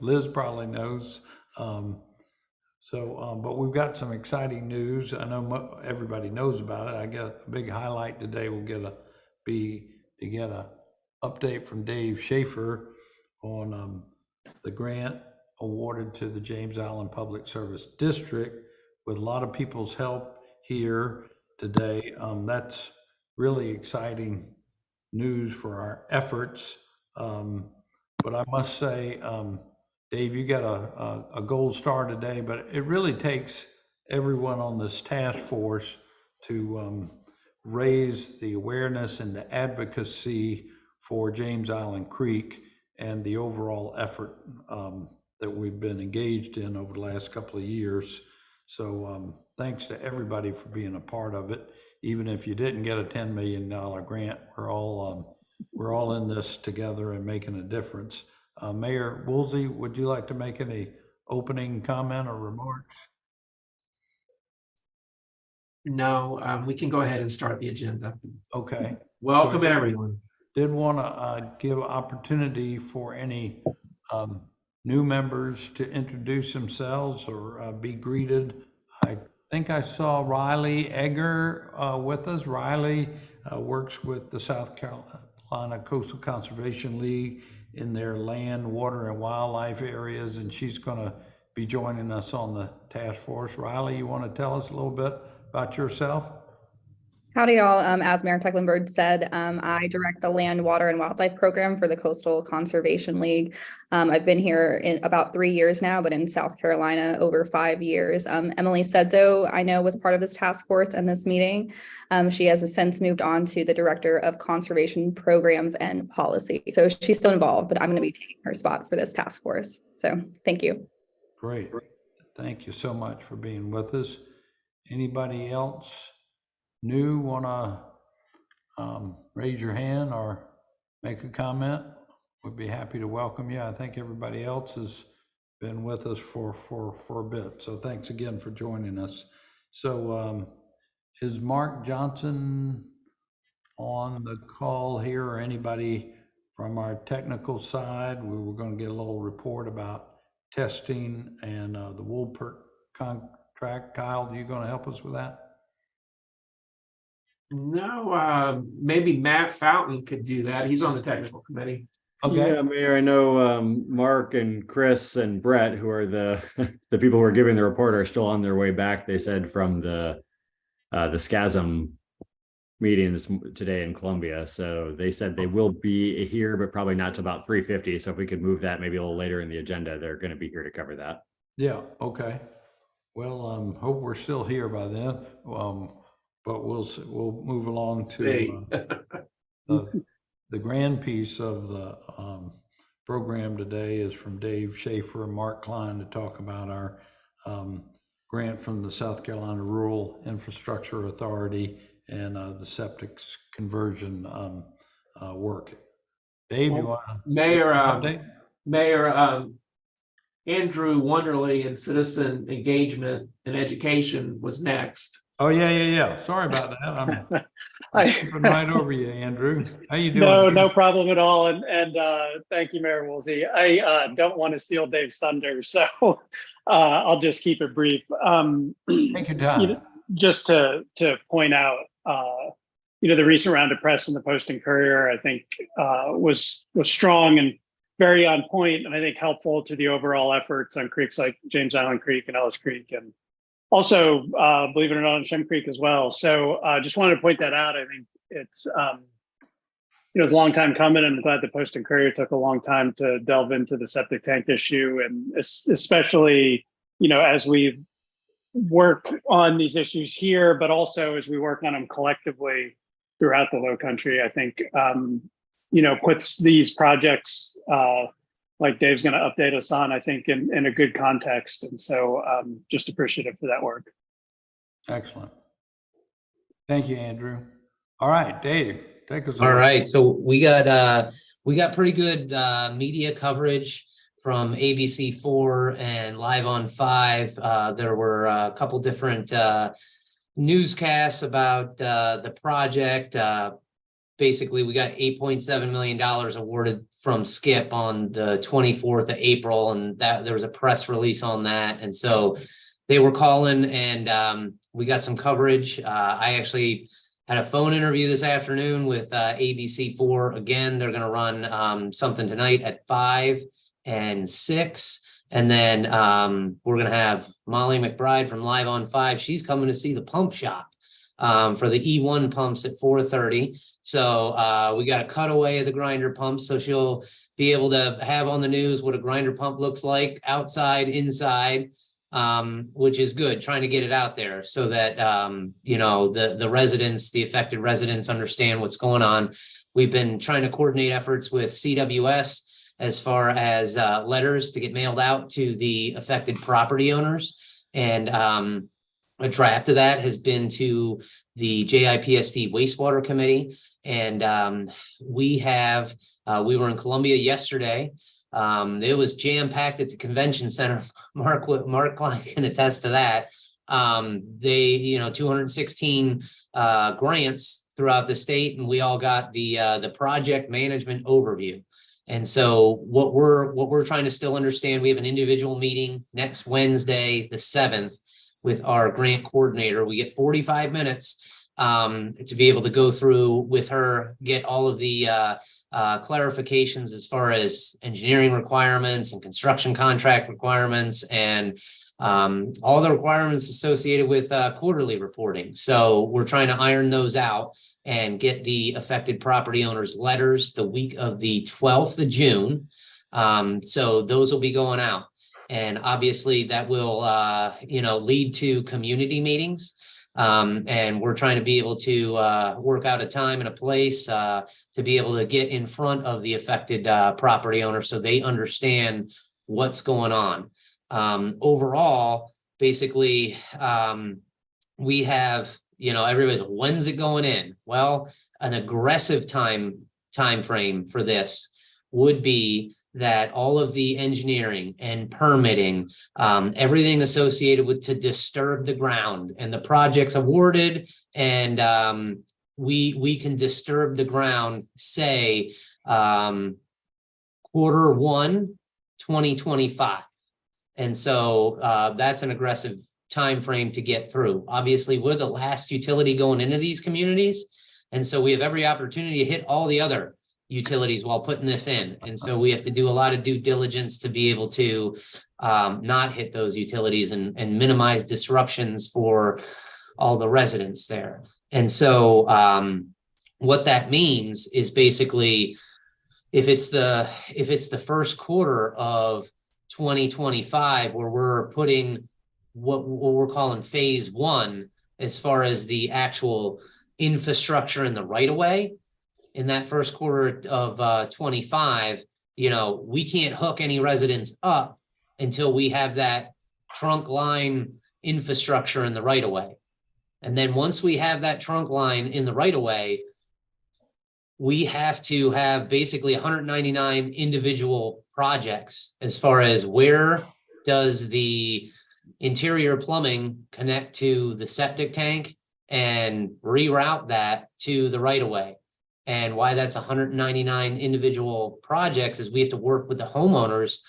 Liz probably knows. But we've got some exciting news. I know everybody knows about it. I guess a big highlight today will be to get a update from Dave Schaefer on the grant awarded to the James Island Public Service District with a lot of people's help here today. That's really exciting news for our efforts. But I must say, Dave, you got a gold star today, but it really takes everyone on this task force to raise the awareness and the advocacy for James Island Creek and the overall effort that we've been engaged in over the last couple of years. So thanks to everybody for being a part of it. Even if you didn't get a $10 million grant, we're all in this together and making a difference. Mayor Woolsey, would you like to make any opening comment or remarks? No, we can go ahead and start the agenda. Okay. Welcome, everyone. Did want to give opportunity for any new members to introduce themselves or be greeted. I think I saw Riley Egger with us. Riley works with the South Carolina Coastal Conservation League in their land, water, and wildlife areas, and she's going to be joining us on the task force. Riley, you want to tell us a little bit about yourself? Howdy, y'all. As Mayor Tecklenburg said, I direct the Land, Water, and Wildlife Program for the Coastal Conservation League. I've been here in about 3 years now, but in South Carolina over 5 years. Emily Sedzo, I know, was part of this task force and this meeting. She has since moved on to the Director of Conservation Programs and Policy. So she's still involved, but I'm going to be taking her spot for this task force. So thank you. Great. Thank you so much for being with us. Anybody else new want to raise your hand or make a comment? We'd be happy to welcome you. I think everybody else has been with us for a bit. So thanks again for joining us. So is Mark Johnson on the call here, or anybody from our technical side? We were going to get a little report about testing and the Woolpert contract. Kyle, are you going to help us with that? No, maybe Matt Fountain could do that. He's on the technical committee. Okay. Yeah, Mayor, I know Mark and Chris and Brett, who are the people who are giving the report, are still on their way back. They said from the SCASM meeting today in Columbia. So they said they will be here, but probably not till about 3:50. So if we could move that maybe a little later in the agenda, they're going to be here to cover that. Yeah. Okay. Well, hope we're still here by then. But we'll move along to the grand piece of the program today is from Dave Schaefer and Mark Klein to talk about our grant from the South Carolina Rural Infrastructure Authority and the septic conversion work. Dave, you want to? Mayor Andrew Wonderly in citizen engagement and education was next. Oh, yeah. Sorry about that. I'm skipping right over you, Andrew. How you doing? No problem at all. And thank you, Mayor Woolsey. I don't want to steal Dave's thunder, so I'll just keep it brief. Take your time. Just to point out, the recent round of press in the Post and Courier, I think, was strong and very on point, and I think helpful to the overall efforts on creeks like James Island Creek and Ellis Creek, and also, believe it or not, on Shem Creek as well. So just wanted to point that out. I think it's, it's a long time coming, and I'm glad the Post and Courier took a long time to delve into the septic tank issue. And especially, as we work on these issues here, but also as we work on them collectively throughout the Low Country, I think, puts these projects, like Dave's going to update us on, I think, in a good context. And so just appreciative for that work. Excellent. Thank you, Andrew. All right, Dave, take us All over. right. So we got pretty good media coverage from ABC4 and Live on 5. There were a couple different newscasts about the project. basically we got $8.7 million awarded from Skip on the 24th of April, and that there was a press release on that. And so they were calling, and we got some coverage. I actually had a phone interview this afternoon with ABC4. Again, they're going to run something tonight at 5 and 6. And then we're going to have Molly McBride from Live on 5. She's coming to see the pump shop for the E1 pumps at 4:30. So we got a cutaway of the grinder pumps. So she'll be able to have on the news what a grinder pump looks like outside, inside, which is good, trying to get it out there so that, you know, the residents, the affected residents understand what's going on. We've been trying to coordinate efforts with CWS as far as letters to get mailed out to the affected property owners. And a draft of that has been to the JIPSD wastewater committee. And we were in Columbia yesterday. It was jam-packed at the convention center. Mark Klein can attest to that. They, 216 grants throughout the state, and we all got the project management overview. And so what we're trying to still understand, we have an individual meeting next Wednesday, the 7th, with our grant coordinator. We get 45 minutes to be able to go through with her, get all of the clarifications as far as engineering requirements and construction contract requirements, and all the requirements associated with quarterly reporting. So we're trying to iron those out and get the affected property owners letters the week of the 12th of June. So those will be going out. And obviously that will, lead to community meetings. And we're trying to be able to work out a time and a place to be able to get in front of the affected property owner so they understand what's going on. Overall, basically, we have, everybody's, when's it going in? Well, an aggressive time frame for this would be that all of the engineering and permitting, everything associated with to disturb the ground, and the project's awarded, and we can disturb the ground, say, Q1 2025. And so that's an aggressive time frame to get through. Obviously, we're the last utility going into these communities, and so we have every opportunity to hit all the other utilities while putting this in. And so we have to do a lot of due diligence to be able to not hit those utilities and minimize disruptions for all the residents there. And so what that means is basically, if it's the first quarter of 2025, where we're putting what we're calling phase 1, as far as the actual infrastructure in the right of way, in that first quarter of 25, we can't hook any residents up until we have that trunk line infrastructure in the right of way. And then once we have that trunk line in the right of way, we have to have basically 199 individual projects as far as where does the interior plumbing connect to the septic tank, and reroute that to the right of way. And why that's 199 individual projects is we have to work with the homeowners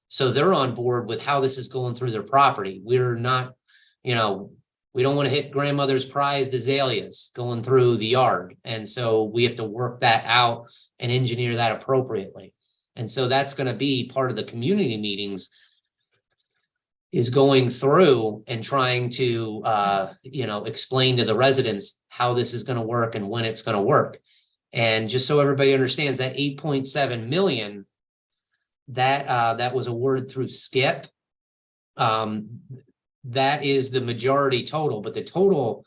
so they're on board with how this is going through their property. We're not, we don't want to hit grandmother's prized azaleas going through the yard. And so we have to work that out and engineer that appropriately. And so that's going to be part of the community meetings, is going through and trying to, explain to the residents how this is going to work and when it's going to work. And just so everybody understands, that 8.7 million that was awarded through Skip, that is the majority total, but the total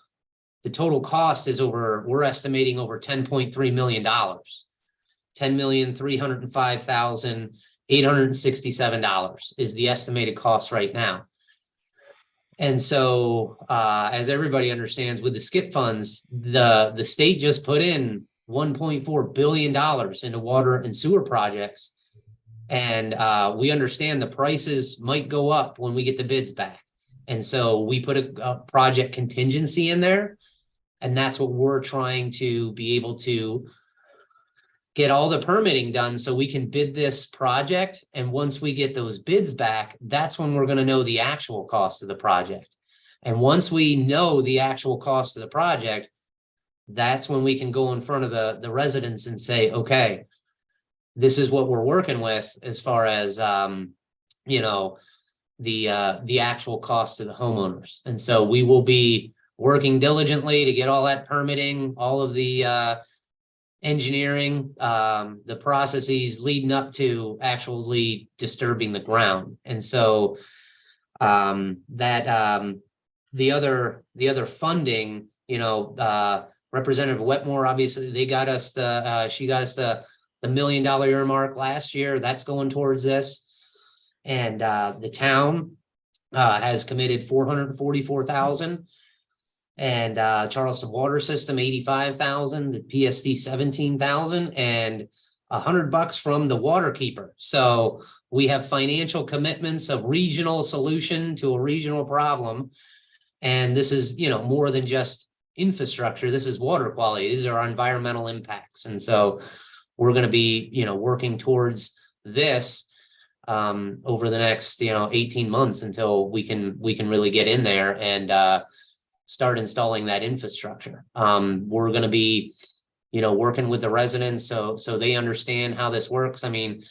cost is we're estimating over $10.3 million, $10,305,867 is the estimated cost right now. And so, as everybody understands, with the Skip funds, the state just put in $1.4 billion into water and sewer projects. And we understand the prices might go up when we get the bids back. And so we put a project contingency in there And that's what we're trying to be able to get all the permitting done so we can bid this project. And once we get those bids back, that's when we're going to know the actual cost of the project. And once we know the actual cost of the project, that's when we can go in front of the residents and say, okay, this is what we're working with as far as, you know, the actual cost to the homeowners. And so we will be working diligently to get all that permitting, all of the engineering, the processes leading up to actually disturbing the ground. And so the other funding, you know, Representative Wetmore, obviously they got us she got us the $1 million earmark last year. That's going towards this. And the town has committed $444,000, and Charleston Water System $85,000, the PSD $17,000, and $100 from the water keeper. So we have financial commitments of regional solution to a regional problem, and this is, you know, more than just infrastructure. This is water quality. These are our environmental impacts, and so we're going to be, you know, working towards this over the next, you know, 18 months until we can really get in there and start installing that infrastructure. We're going to be, you know, working with the residents so they understand how this works. I mean,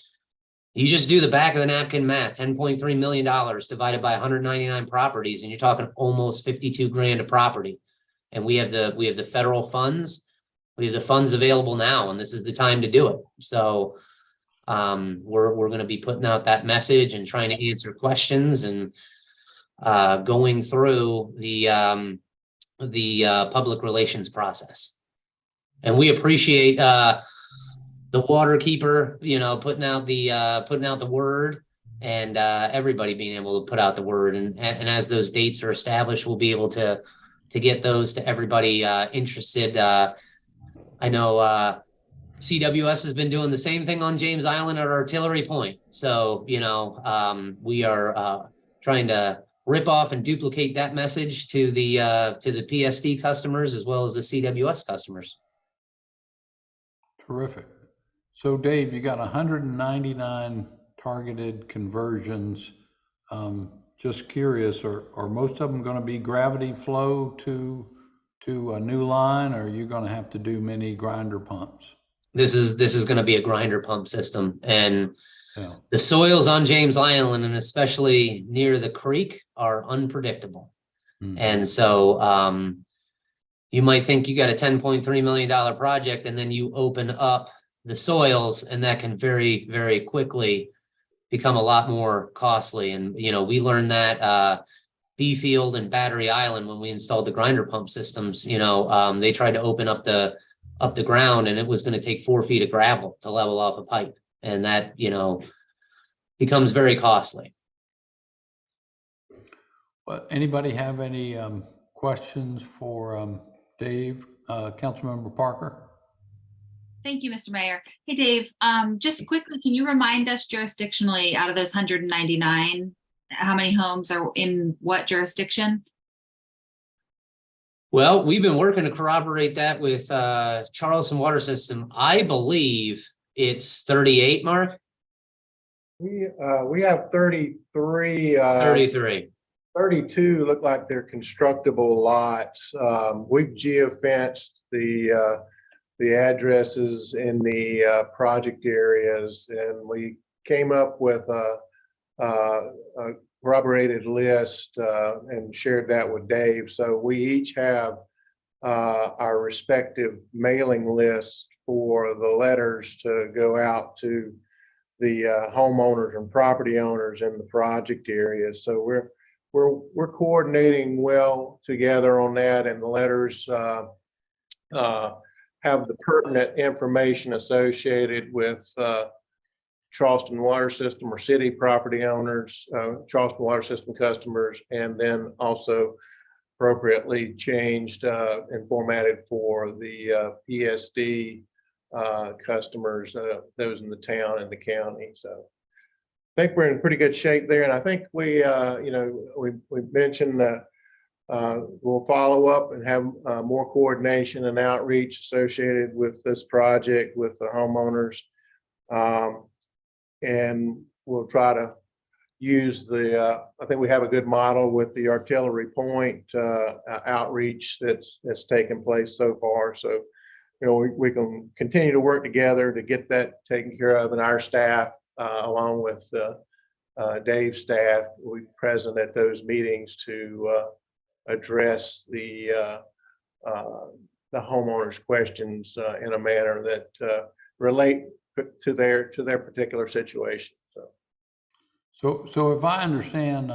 you just do the back of the napkin math, $10.3 million divided by 199 properties, and you're talking almost 52 grand a property. And we have the federal funds. We have the funds available now, and this is the time to do it. So we're going to be putting out that message and trying to answer questions and going through the public relations process. And we appreciate the water keeper, you know, putting out the word, and everybody being able to put out the word. And as those dates are established, we'll be able to get those to everybody interested. I know CWS has been doing the same thing on James Island at Artillery Point. So, you know, we are trying to rip off and duplicate that message to the PSD customers as well as the CWS customers. Terrific. So Dave, you got 199 targeted conversions. Just curious, are most of them going to be gravity flow to a new line, or are you going to have to do many grinder pumps? This is going to be a grinder pump system, and Yeah. the soils on James Island, and especially near the creek, are unpredictable. Mhm. And so you might think you got a $10.3 million project, and then you open up the soils, and that can very, very quickly become a lot more costly. And, you know, we learned that Beefield and Battery Island, when we installed the grinder pump systems, you know, they tried to open up the ground, and it was going to take 4 feet of gravel to level off a pipe. And that, you know, becomes very costly. Well, anybody have any questions for Dave? Councilmember Parker? Thank you, Mr. Mayor. Hey, Dave, just quickly, can you remind us jurisdictionally, out of those 199, how many homes are in what jurisdiction? Well, we've been working to corroborate that with Charleston Water System. I believe it's 38, Mark? We have 33. 33. 32 look like they're constructible lots. We've geofenced the addresses in the project areas, and we came up with a corroborated list and shared that with Dave. So we each have our respective mailing lists for the letters to go out to the homeowners and property owners in the project areas. So we're coordinating well together on that, and the letters have the pertinent information associated with Charleston Water System or city property owners, Charleston Water System customers, and then also appropriately changed and formatted for the PSD customers, those in the town and the county. So I think we're in pretty good shape there. And I think we, you know, we mentioned we'll follow up and have more coordination and outreach associated with this project with the homeowners. And we'll try to use I think we have a good model with the artillery point outreach that's taken place so far. So, we can continue to work together to get that taken care of, and our staff, along with Dave's staff, will be present at those meetings to address the homeowners' questions in a manner that relate to their particular situation. So if I understand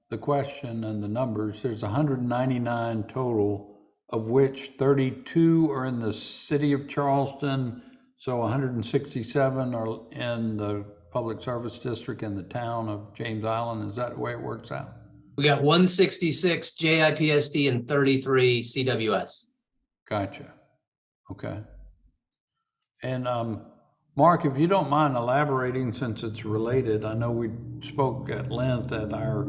the question and the numbers, there's 199 total, of which 32 are in the city of Charleston. So 167 are in the public service district in the town of James Island. Is that the way it works out? We got 166 JIPSD and 33 CWS. Gotcha. Okay. And Mark, if you don't mind elaborating, since it's related, I know we spoke at length at our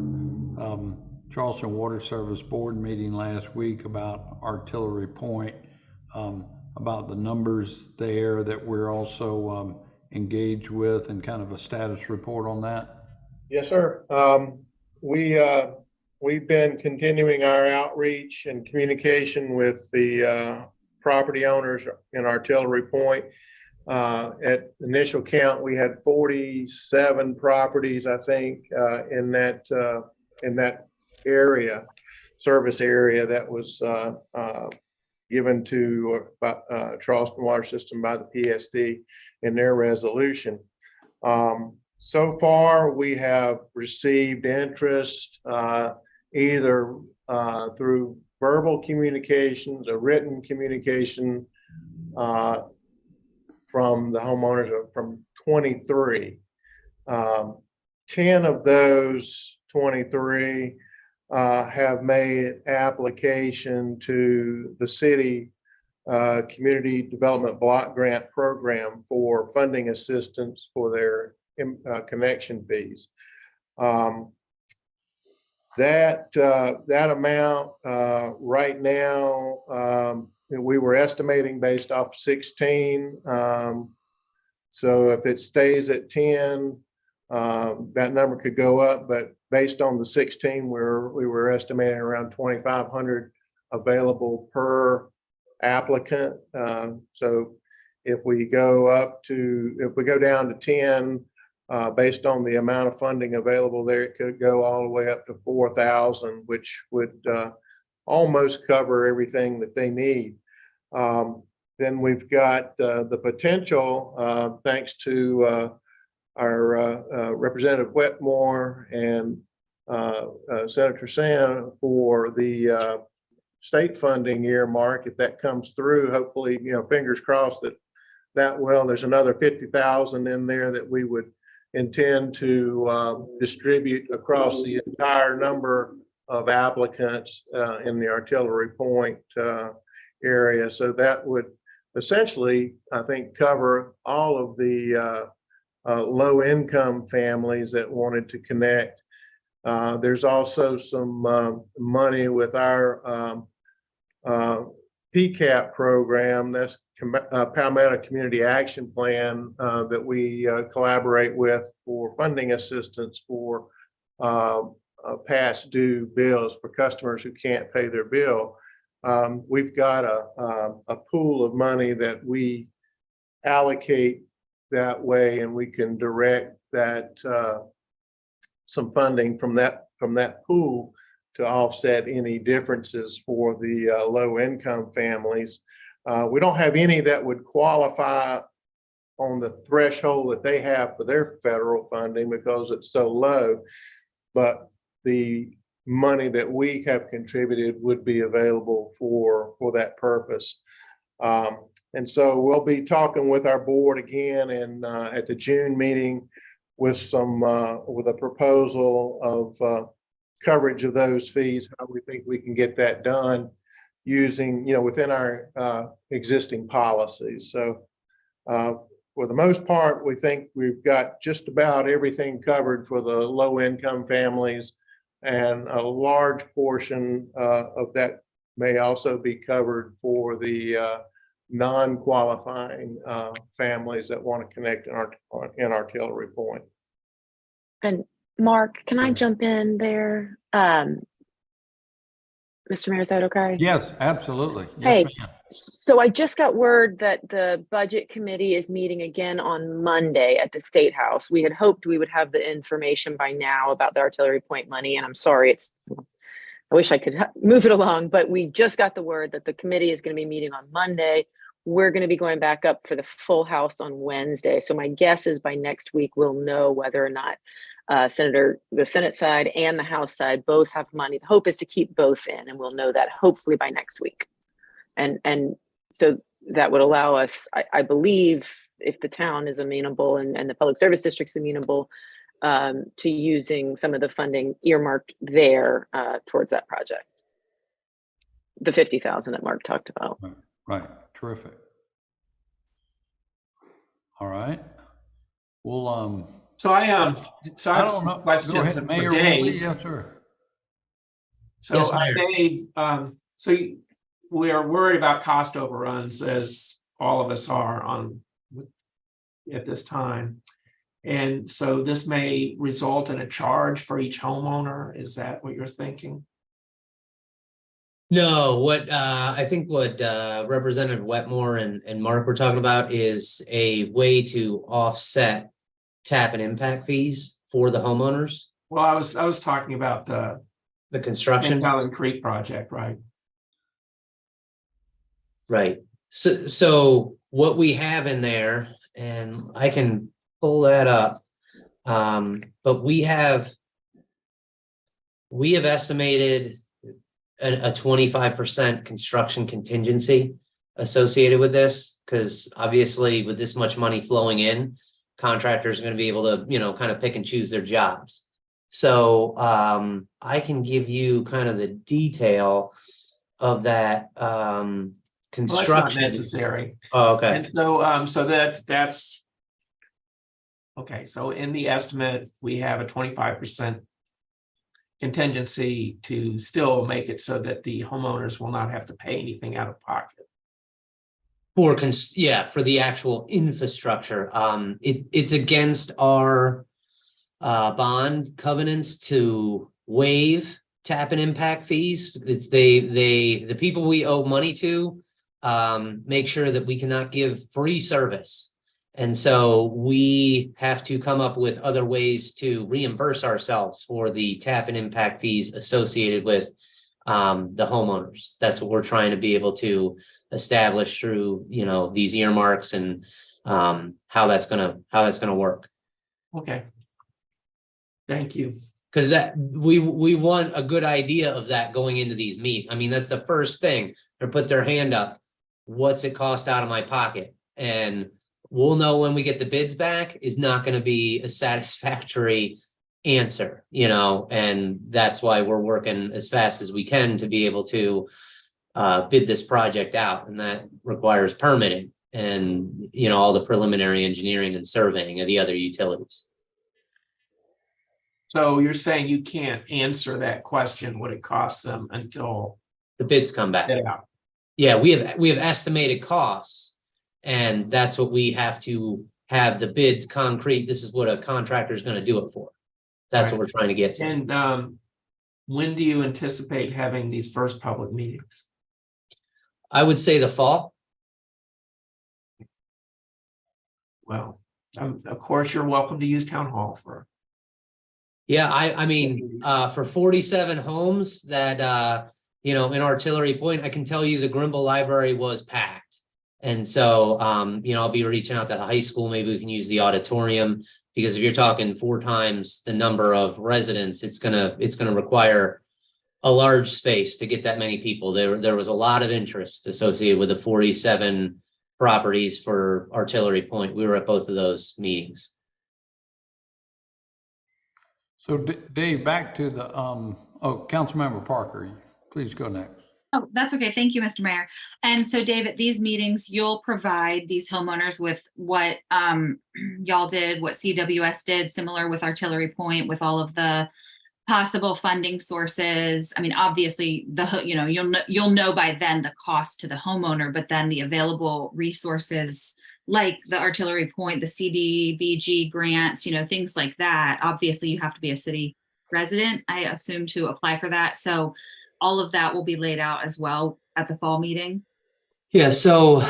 Charleston Water Service Board meeting last week about Artillery Point, about the numbers there that we're also engaged with, and kind of a status report on that. Yes, sir. We've been continuing our outreach and communication with the property owners in Artillery Point. At initial count, we had 47 properties, I think, in that area, service area that was given to Charleston Water System by the PSD in their resolution. So far, we have received interest either through verbal communications or written communication from the homeowners, from 23. 10 of those 23 have made application to the city Community Development Block Grant Program for funding assistance for their connection fees. That amount right now, we were estimating based off 16. So if it stays at 10, that number could go up, but based on the 16, we were estimating around 2,500 available per applicant. So if we go down to 10, based on the amount of funding available there, it could go all the way up to 4,000, which would almost cover everything that they need. Then we've got the potential, thanks to our Representative Wetmore and Senator Sand, for the state funding earmark. If that comes through, hopefully, fingers crossed that will. There's another 50,000 in there that we would intend to distribute across the entire number of applicants in the Artillery Point area. So that would essentially, I think, cover all of the low-income families that wanted to connect. There's also some money with our PCAP program, that's Palmetto Community Action Plan, that we collaborate with for funding assistance for past due bills for customers who can't pay their bill. We've got a pool of money that we allocate that way, and we can direct that some funding from that pool to offset any differences for the low-income families. We don't have any that would qualify on the threshold that they have for their federal funding because it's so low, but the money that we have contributed would be available for that purpose. And so we'll be talking with our board again at the June meeting with a proposal of coverage of those fees, how we think we can get that done using, within our existing policies. So for the most part, we think we've got just about everything covered for the low income families. And a large portion of that may also be covered for the non-qualifying families that want to connect in Artillery Point. And Mark, can I jump in there? Mr. Mayor, is that okay? Yes, absolutely. Hey, Yes, ma'am. so I just got word that the budget committee is meeting again on Monday at the State House. We had hoped we would have the information by now about the Artillery Point money, and I'm sorry, I wish I could move it along, but we just got the word that the committee is going to be meeting on Monday. We're going to be going back up for the full House on Wednesday. So my guess is by next week, we'll know whether or not the Senate side and the House side both have money. The hope is to keep both in, and we'll know that hopefully by next week. And so that would allow us, I believe, if the town is amenable and the public service district's amenable to using some of the funding earmarked there towards that project. The 50,000 that Mark talked about. Right, terrific. All right. Well, So I have I don't some know. Go questions ahead, for Mayor Dave. Woolley. Yes, sir. So Yes, Mayor. Dave, so we are worried about cost overruns, as all of us are at this time. And so this may result in a charge for each homeowner. Is that what you're thinking? No, what I think what Representative Wetmore and Mark were talking about is a way to offset tap and impact fees for the homeowners, Well, I was talking about the construction. Allen Creek project, right? Right. So what we have in there, and I can pull that up, but we have estimated a 25% construction contingency associated with this, because obviously with this much money flowing in, contractors are going to be able to, kind of pick and choose their jobs. So I can give you kind of the detail of that Well, that's not construction. necessary. Oh, okay. And so, so that's okay. So in the estimate, we have a 25% contingency to still make it so that the homeowners will not have to pay anything out of pocket. For the actual infrastructure, it's against our bond covenants to waive tap and impact fees. It's the people we owe money to make sure that we cannot give free service, and so we have to come up with other ways to reimburse ourselves for the tap and impact fees associated with the homeowners. That's what we're trying to be able to establish through these earmarks and how that's gonna work. Okay. Thank you. Because that we want a good idea of that going into these meetings. I mean, that's the first thing. They put their hand up. What's it cost out of my pocket? And we'll know when we get the bids back is not going to be a satisfactory answer, and that's why we're working as fast as we can to be able to bid this project out, and that requires permitting and all the preliminary engineering and surveying of the other utilities. So you're saying you can't answer that question, what it costs them, until The bids come back. get out. Yeah, we have estimated costs, and that's what we have to have the bids concrete. This is what a contractor is going to do it for. That's what we're trying to get to. And when do you anticipate having these first public meetings? I would say the fall. Well, of course, you're welcome to use town hall for. Yeah, I mean, for 47 homes that, in Artillery Point, I can tell you the Grimble Library was packed. And so, I'll be reaching out to the high school. Maybe we can use the auditorium, because if you're talking 4 times the number of residents, it's gonna require a large space to get that many people. There was a lot of interest associated with the 47 properties for Artillery Point. We were at both of those meetings. So Dave, back to the, Councilmember Parker, please go next. Oh, that's okay. Thank you, Mr. Mayor. And so Dave, at these meetings, you'll provide these homeowners with what y'all did, what CWS did, similar with Artillery Point, with all of the possible funding sources. I mean, obviously you'll know by then the cost to the homeowner, but then the available resources like the artillery point, the CDBG grants, things like that. Obviously you have to be a city resident, I assume, to apply for that. So all of that will be laid out as well at the fall meeting. Yeah, so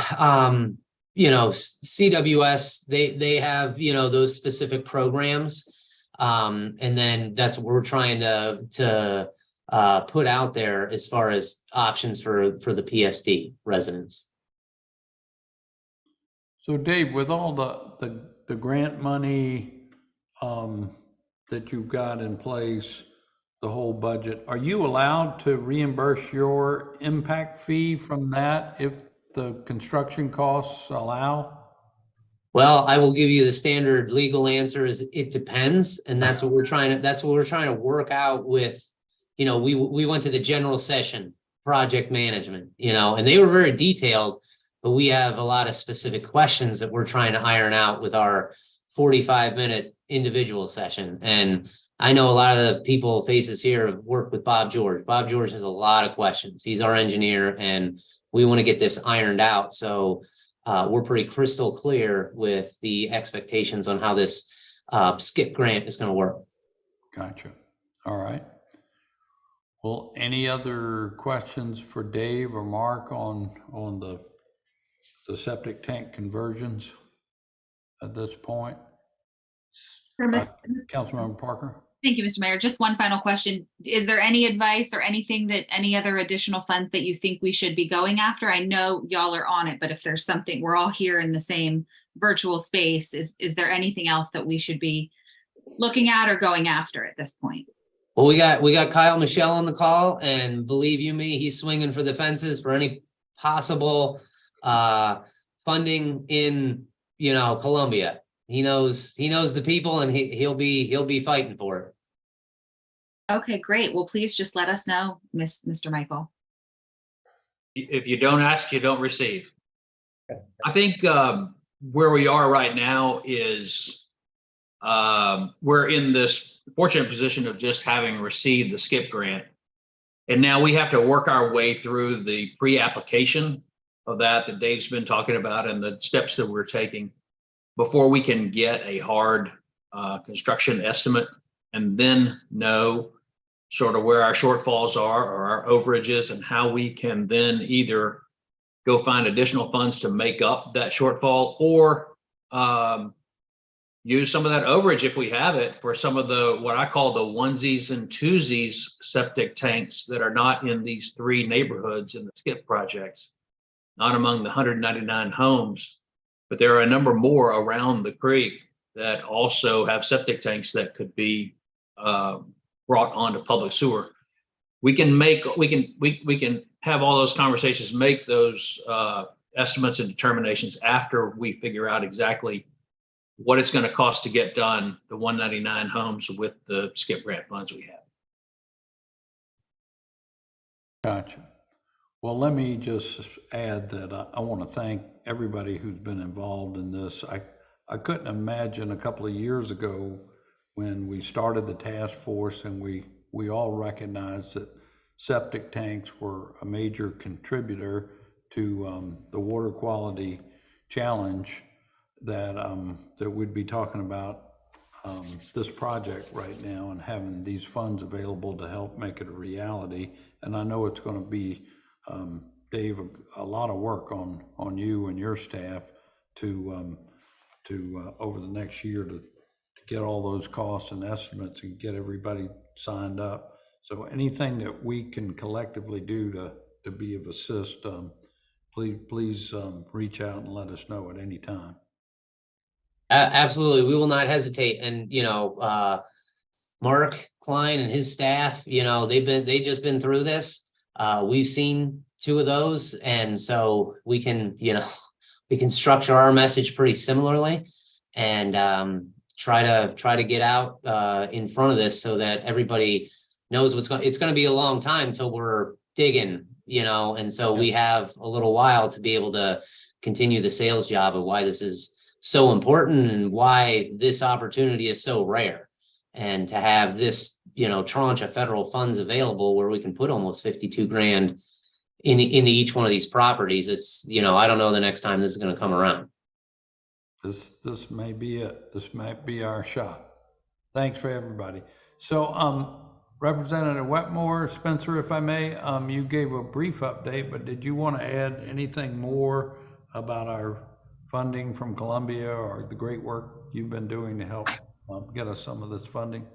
CWS, they have, those specific programs. And then that's what we're trying to put out there as far as options for the PSD residents. So Dave, with all the grant money that you've got in place, the whole budget, are you allowed to reimburse your impact fee from that if the construction costs allow? Well, I will give you the standard legal answer is it depends. And that's what we're trying to work out with, we went to the general session, project management, and they were very detailed, but we have a lot of specific questions that we're trying to iron out with our 45-minute individual session. And I know a lot of the people faces here have worked with Bob George. Bob George has a lot of questions. He's our engineer and we want to get this ironed out. So we're pretty crystal clear with the expectations on how this SCIP grant is going to work. Gotcha. All right. Well, any other questions for Dave or Mark on the septic tank conversions at this point? Councilmember Parker. Thank you, Mr. Mayor. Just one final question. Is there any advice or anything that any other additional funds that you think we should be going after? I know y'all are on it, but if there's something, we're all here in the same virtual space. Is there anything else that we should be looking at or going after at this point? Well, we got Kyle Michelle on the call, and believe you me, he's swinging for the fences for any possible funding in Columbia. He knows the people, and he'll be fighting for it. Okay, great. Well, please just let us know, Mr. Michael. If you don't ask, you don't receive. I think where we are right now is we're in this fortunate position of just having received the SCIP grant. And now we have to work our way through the pre-application of that Dave's been talking about and the steps that we're taking before we can get a hard construction estimate and then know sort of where our shortfalls are or our overages and how we can then either go find additional funds to make up that shortfall or use some of that overage if we have it for some of the what I call the onesies and twosies septic tanks that are not in these 3 neighborhoods in the SCIP projects, not among the 199 homes, but there are a number more around the creek that also have septic tanks that could be brought onto public sewer. We can have all those conversations, make those estimates and determinations after we figure out exactly what it's going to cost to get done the 199 homes with the SCIP grant funds we have. Gotcha. Well, let me just add that I want to thank everybody who's been involved in this. I couldn't imagine a couple of years ago when we started the task force and we all recognized that septic tanks were a major contributor to the water quality challenge that we'd be talking about this project right now and having these funds available to help make it a reality. And I know it's going to be, Dave, a lot of work on you and your staff to over the next year to get all those costs and estimates and get everybody signed up. So anything that we can collectively do to be of assist, please reach out and let us know at any time. Absolutely. We will not hesitate. And, Mark Klein and his staff, they just been through this. We've seen 2 of those. And so we can structure our message pretty similarly and try to get out in front of this so that everybody knows it's going to be a long time till we're digging, and so we have a little while to be able to continue the sales job of why this is so important and why this opportunity is so rare, and to have this tranche of federal funds available where we can put almost 52 grand into each one of these properties. It's, I don't know the next time this is going to come around. This may be it. This might be our shot. Thanks for everybody. So, Representative Wetmore, Spencer, if I may, you gave a brief update, but did you want to add anything more about our funding from Columbia or the great work you've been doing to help get us some of this funding?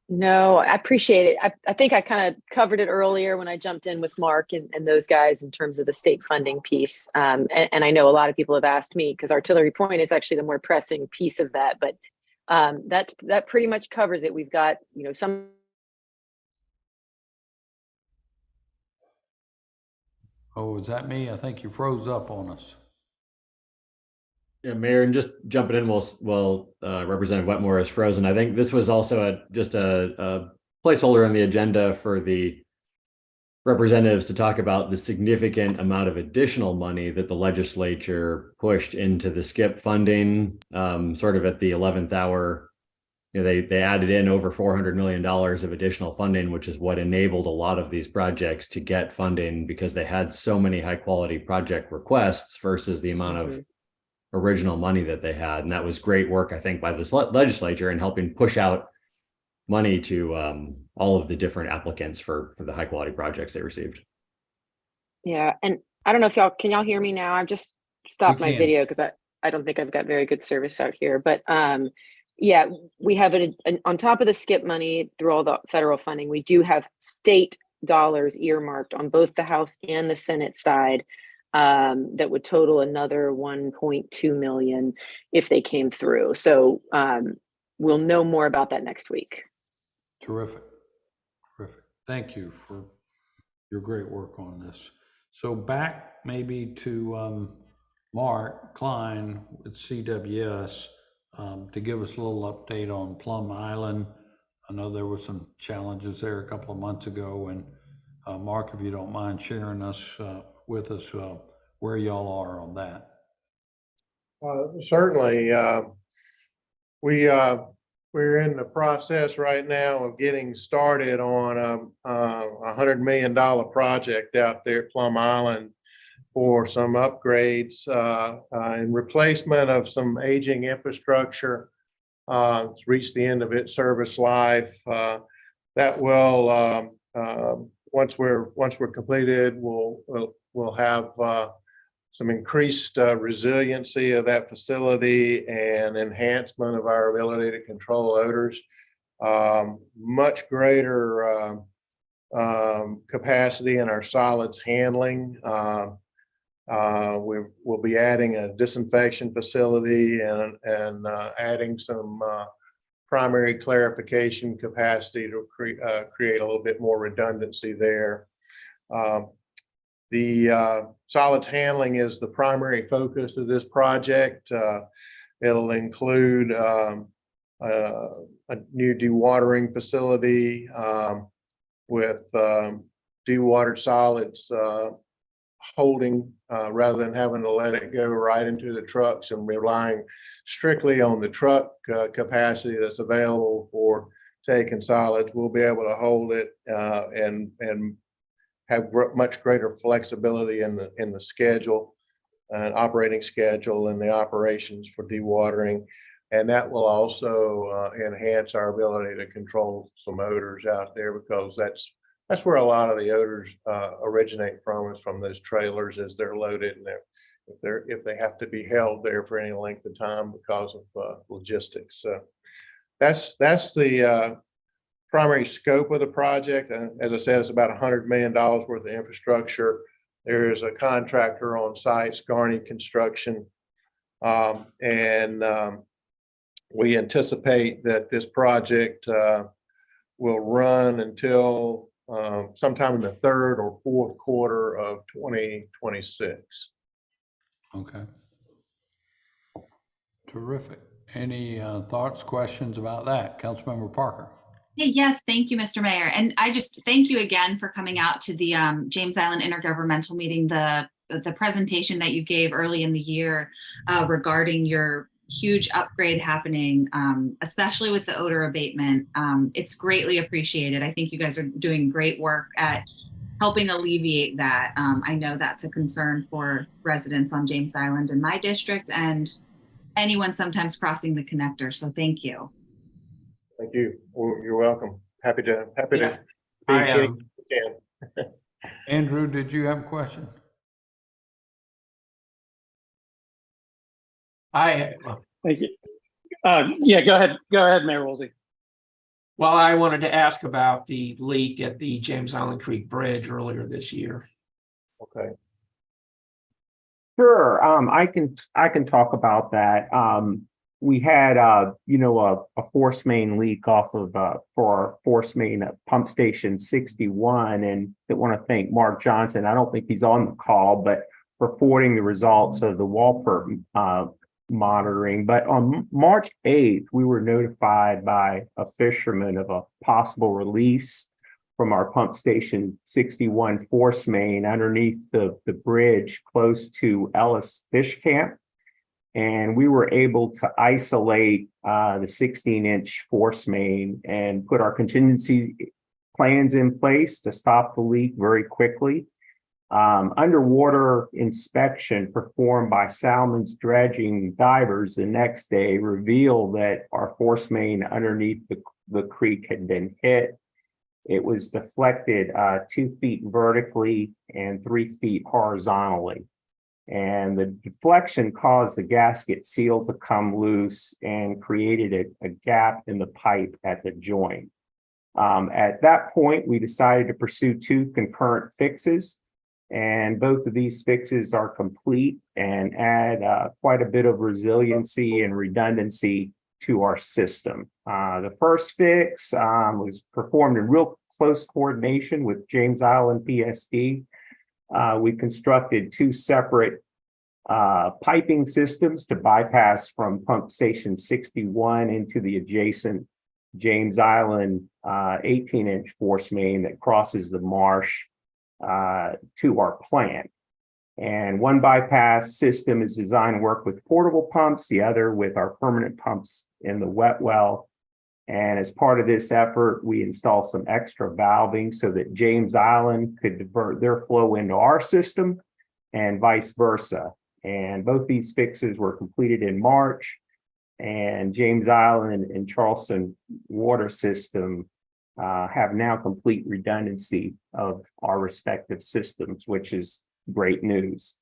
No, I appreciate it. I think I kind of covered it earlier when I jumped in with Mark and those guys in terms of the state funding piece. And I know a lot of people have asked me because Artillery Point is actually the more pressing piece of that, but that pretty much covers it. We've got, some. Oh, is that me? I think you froze up on us. Yeah, Mayor, and just jumping in while Representative Wetmore is frozen. I think this was also just a placeholder on the agenda for the representatives to talk about the significant amount of additional money that the legislature pushed into the SCIP funding, sort of at the 11th hour. They added in over $400 million of additional funding, which is what enabled a lot of these projects to get funding because they had so many high quality project requests versus the amount of original money that they had. And that was great work, I think, by this legislature in helping push out money to all of the different applicants for the high quality projects they received. Yeah, and I don't know if can y'all hear me now? I've just stopped my video because I don't think I've got very good service out here. But yeah, we have on top of the SCIP money through all the federal funding, we do have state dollars earmarked on both the House and the Senate side that would total another 1.2 million if they came through. So we'll know more about that next week. Terrific. Terrific. Thank you for your great work on this. So back maybe to Mark Klein with CWS to give us a little update on Plum Island. I know there were some challenges there a couple of months ago, and Mark, if you don't mind sharing with us where y'all are on that. Certainly. We're in the process right now of getting started on a $100 million project out there at Plum Island for some upgrades and replacement of some aging infrastructure. It's reached the end of its service life. That will once we're completed, we'll have some increased resiliency of that facility and enhancement of our ability to control odors. Much greater capacity in our solids handling. We'll be adding a disinfection facility and adding some primary clarification capacity to create a little bit more redundancy there. The solids handling is the primary focus of this project. It'll include a new dewatering facility with dewatered solids holding rather than having to let it go right into the trucks and relying strictly on the truck capacity that's available for taking solids. We'll be able to hold it and have much greater flexibility in the schedule and operating schedule and the operations for dewatering. And that will also enhance our ability to control some odors out there, because that's where a lot of the odors originate from, is from those trailers as they're loaded, and if they have to be held there for any length of time because of logistics. So that's the primary scope of the project. And as I said, it's about $100 million worth of infrastructure. There is a contractor on site, Scarney Construction, and we anticipate that this project will run until sometime in the third or fourth quarter of 2026. Okay. Terrific. Any thoughts, questions about that? Councilmember Parker. Hey, yes, thank you, Mr. Mayor. And I just thank you again for coming out to the James Island Intergovernmental Meeting, the presentation that you gave early in the year regarding your huge upgrade happening, especially with the odor abatement. It's greatly appreciated. I think you guys are doing great work at helping alleviate that. I know that's a concern for residents on James Island in my district and anyone sometimes crossing the connector. So thank you. Thank you. Well, you're welcome. Happy to Yeah. be I, any we can. Andrew, did you have a question? Thank you. Yeah, go ahead. Go ahead, Mayor Woolsey. Well, I wanted to ask about the leak at the James Island Creek Bridge earlier this year. Okay. Sure, I can talk about that. We had a force main leak off of for our force main at pump station 61, and I want to thank Mark Johnson. I don't think he's on the call, but for forwarding the results of the Walpert monitoring. But on March 8th, we were notified by a fisherman of a possible release from our pump station 61 force main underneath the bridge close to Ellis Fish Camp. And we were able to isolate the 16-inch force main and put our contingency plans in place to stop the leak very quickly. Underwater inspection performed by Salmon's dredging divers the next day revealed that our force main underneath the creek had been hit. It was deflected 2 feet vertically and 3 feet horizontally. And the deflection caused the gasket seal to come loose and created a gap in the pipe at the joint. At that point, we decided to pursue 2 concurrent fixes, and both of these fixes are complete and add quite a bit of resiliency and redundancy to our system. The first fix was performed in real close coordination with James Island PSD. We constructed 2 separate piping systems to bypass from pump station 61 into the adjacent James Island 18-inch force main that crosses the marsh to our plant. And one bypass system is designed to work with portable pumps, the other with our permanent pumps in the wet well. And as part of this effort, we installed some extra valving so that James Island could divert their flow into our system and vice versa. And both these fixes were completed in March, and James Island and Charleston water system have now complete redundancy of our respective systems, which is great news.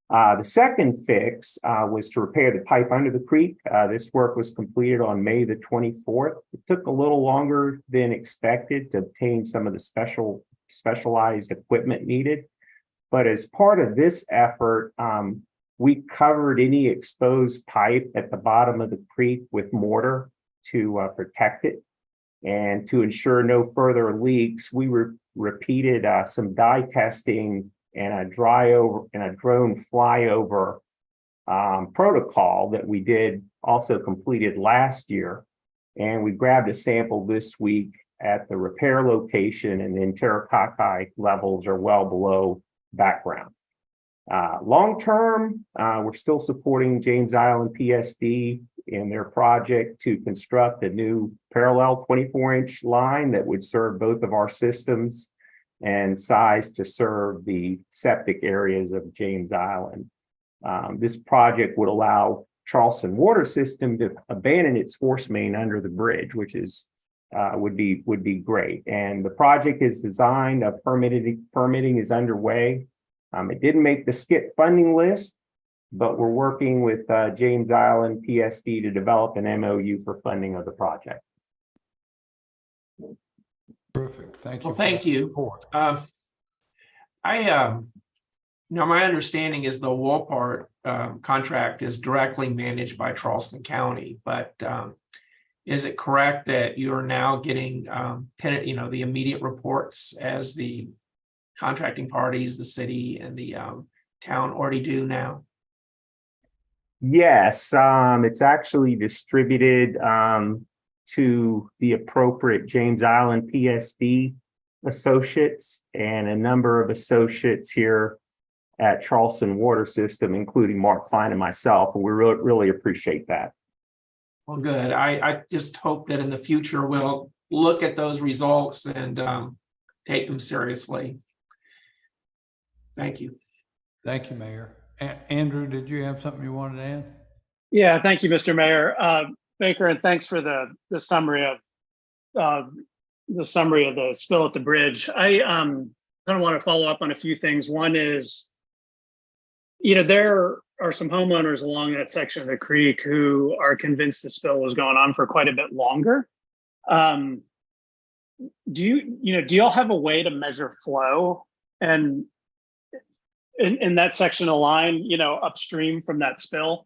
The second fix was to repair the pipe under the creek. This work was completed on May the 24th. It took a little longer than expected to obtain some of the specialized equipment needed. But as part of this effort, we covered any exposed pipe at the bottom of the creek with mortar to protect it. And to ensure no further leaks, we repeated some dye testing and a drone flyover protocol that we did also completed last year. And we grabbed a sample this week at the repair location, and the enterococci levels are well below background. Long term, we're still supporting James Island PSD in their project to construct a new parallel 24-inch line that would serve both of our systems and size to serve the septic areas of James Island. This project would allow Charleston water system to abandon its force main under the bridge, which is would be great. And the project is designed, permitting is underway. It didn't make the SCIP funding list, but we're working with James Island PSD to develop an MOU for funding of the project. Perfect. Thank you. Well, thank you. My understanding is the Walpart contract is directly managed by Charleston County, but is it correct that you're now getting the immediate reports as the contracting parties, the city and the town already do now? Yes, it's actually distributed to the appropriate James Island PSD associates, and a number of associates here at Charleston Water System, including Mark Fine and myself, and we really appreciate that. Well, good. I just hope that in the future we'll look at those results and take them seriously. Thank you. Thank you, Mayor. Andrew, did you have something you wanted to add? Yeah, thank you, Mr. Mayor. Baker, and thanks for the summary of the spill at the bridge. I kind of want to follow up on a few things. One is, there are some homeowners along that section of the creek who are convinced the spill was going on for quite a bit longer. Do y'all have a way to measure flow and in that section of line, upstream from that spill?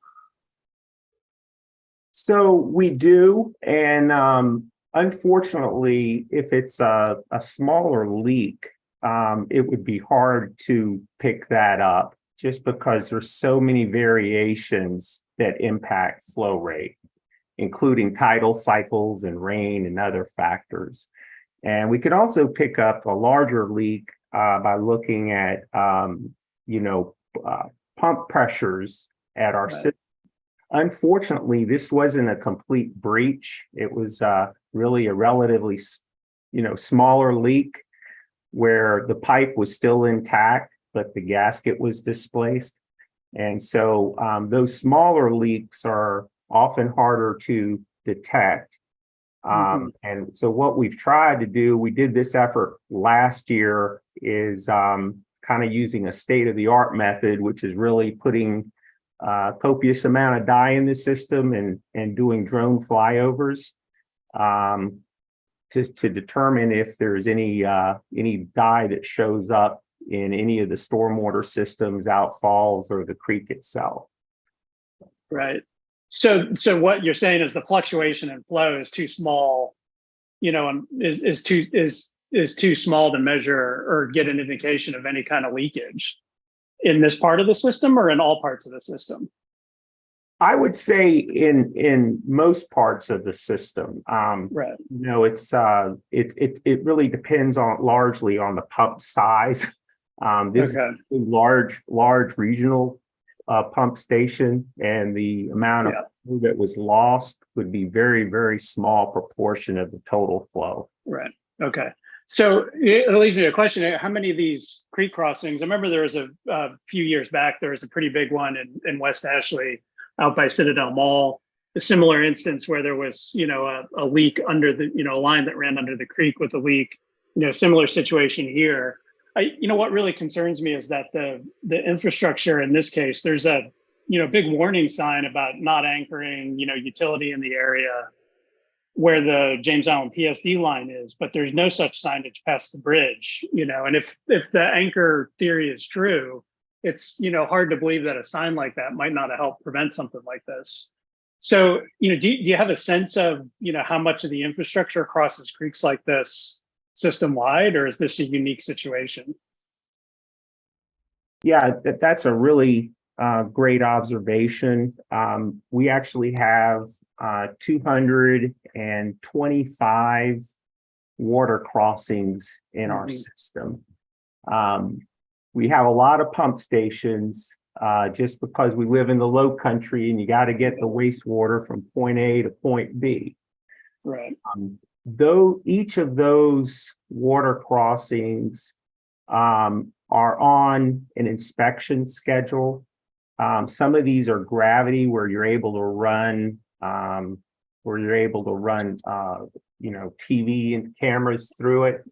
So we do, and unfortunately, if it's a smaller leak, it would be hard to pick that up just because there's so many variations that impact flow rate, including tidal cycles and rain and other factors. And we could also pick up a larger leak by looking at, pump pressures at our system. Unfortunately, this wasn't a complete breach. It was really a relatively, smaller leak where the pipe was still intact, but the gasket was displaced. And so those smaller leaks are often harder to detect. And so what we've tried to do, we did this effort last year, is kind of using a state-of-the-art method, which is really putting copious amount of dye in the system and doing drone flyovers just to determine if there's any dye that shows up in any of the stormwater systems, outfalls, or the creek itself. Right. So what you're saying is the fluctuation in flow is too small, is too small to measure or get an indication of any kind of leakage in this part of the system or in all parts of the system? I would say in most parts of the system. Right. It really depends largely on the pump size. This is a large regional pump station, and the amount of flow that was lost would be very, very small proportion of the total flow. Right. Okay. So it leads me to a question. How many of these creek crossings? I remember there was a few years back, there was a pretty big one in West Ashley out by Citadel Mall, a similar instance where there was, a leak under the, a line that ran under the creek with a leak, similar situation here. What really concerns me is that the infrastructure in this case, there's a, big warning sign about not anchoring, utility in the area where the James Island PSD line is, but there's no such signage past the bridge, and if the anchor theory is true, it's, hard to believe that a sign like that might not have helped prevent something like this. So, do you have a sense of, how much of the infrastructure crosses creeks like this system wide, or is this a unique situation? Yeah, that's a really great observation. We actually have 225 water crossings in our system. We have a lot of pump stations just because we live in the low country and you got to get the wastewater from point A to point B. Right. Though each of those water crossings are on an inspection schedule. Some of these are gravity where you're able to run TV and cameras through it.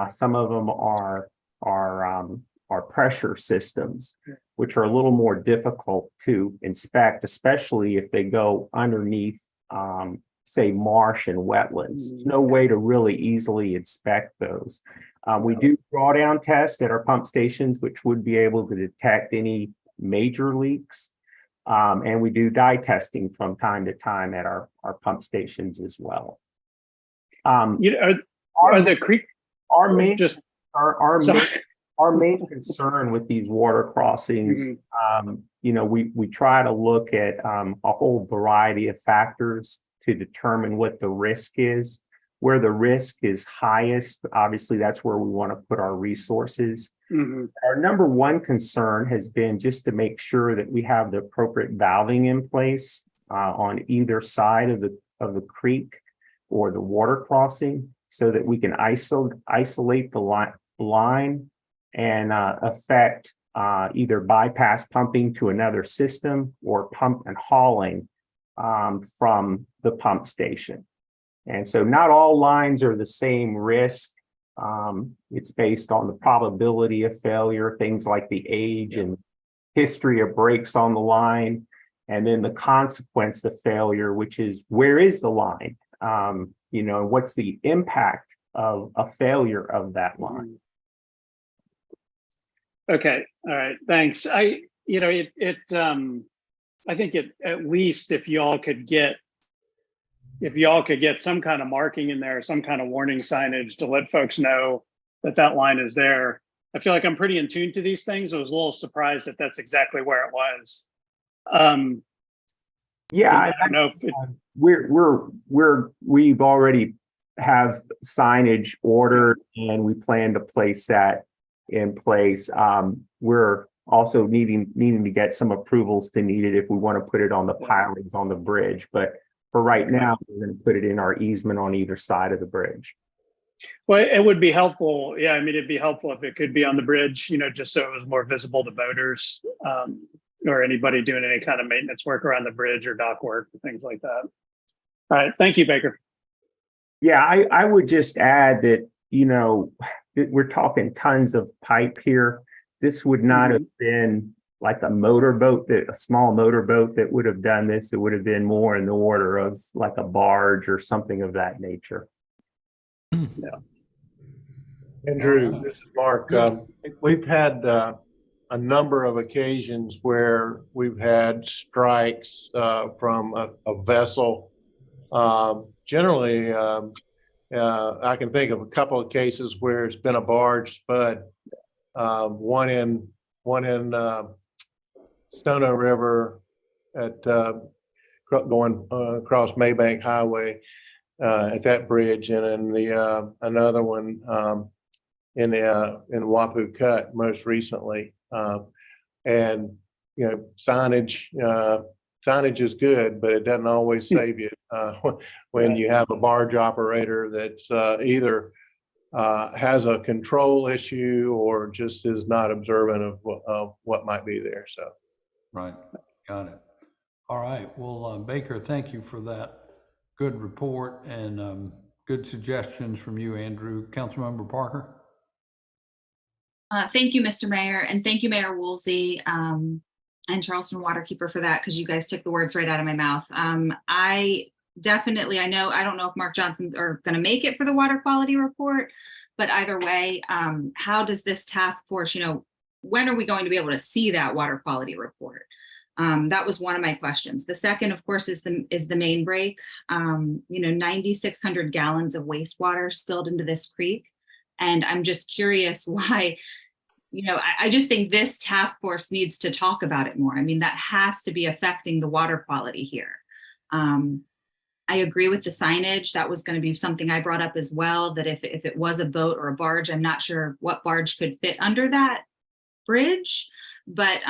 Some of them are pressure systems, which are a little more difficult to inspect, especially if they go underneath, say, marsh and wetlands. There's no way to really easily inspect those. We do drawdown tests at our pump stations, which would be able to detect any major leaks. And we do dye testing from time to time at our pump stations as well. Are the creek? Our main concern with these water crossings, we try to look at a whole variety of factors to determine what the risk is. where the risk is highest, obviously that's where we want to put our resources. Our number one concern has been just to make sure that we have the appropriate valving in place on either side of the creek or the water crossing, so that we can isolate the line and affect either bypass pumping to another system or pump and hauling from the pump station. And so not all lines are the same risk. It's based on the probability of failure, things like the age and history of breaks on the line, and then the consequence of failure, which is where is the line? What's the impact of a failure of that line? Okay, all right, thanks. I think at least if y'all could get some kind of marking in there, some kind of warning signage to let folks know that line is there. I feel like I'm pretty in tune to these things. I was a little surprised that that's exactly where it was. Yeah, I don't know if we've already have signage ordered and we plan to place that in place. We're also needing to get some approvals to need it if we want to put it on the pilings on the bridge. But for right now, we're going to put it in our easement on either side of the bridge. Well, it would be helpful. Yeah, I mean, it'd be helpful if it could be on the bridge, just so it was more visible to boaters or anybody doing any kind of maintenance work around the bridge or dock work, things like that. All right. Thank you, Baker. Yeah, I would just add that, we're talking tons of pipe here. This would not have been like a small motorboat that would have done this. It would have been more in the order of like a barge or something of that nature. Yeah. Andrew, this is Mark. We've had a number of occasions where we've had strikes from a vessel. Generally, I can think of a couple of cases where it's been a barge spud. One in Stono River at going across Maybank Highway at that bridge, and then another one in Wapu Cut most recently. And signage is good, but it doesn't always save you when you have a barge operator that's either has a control issue or just is not observant of what might be there. So, right, got it. All right, well, Baker, thank you for that good report and good suggestions from you, Andrew. Councilmember Parker. Thank you, Mr. Mayor, and thank you, Mayor Woolsey and Charleston Waterkeeper for that, because you guys took the words right out of my mouth. I don't know if Mark Johnson are going to make it for the water quality report, but either way, how does this task force, when are we going to be able to see that water quality report? That was one of my questions. The second, of course, is the main break. 9,600 gallons of wastewater spilled into this creek. And I'm just curious why, I just think this task force needs to talk about it more. I mean, that has to be affecting the water quality here. I agree with the signage. That was going to be something I brought up as well, that if it was a boat or a barge, I'm not sure what barge could fit under that bridge. But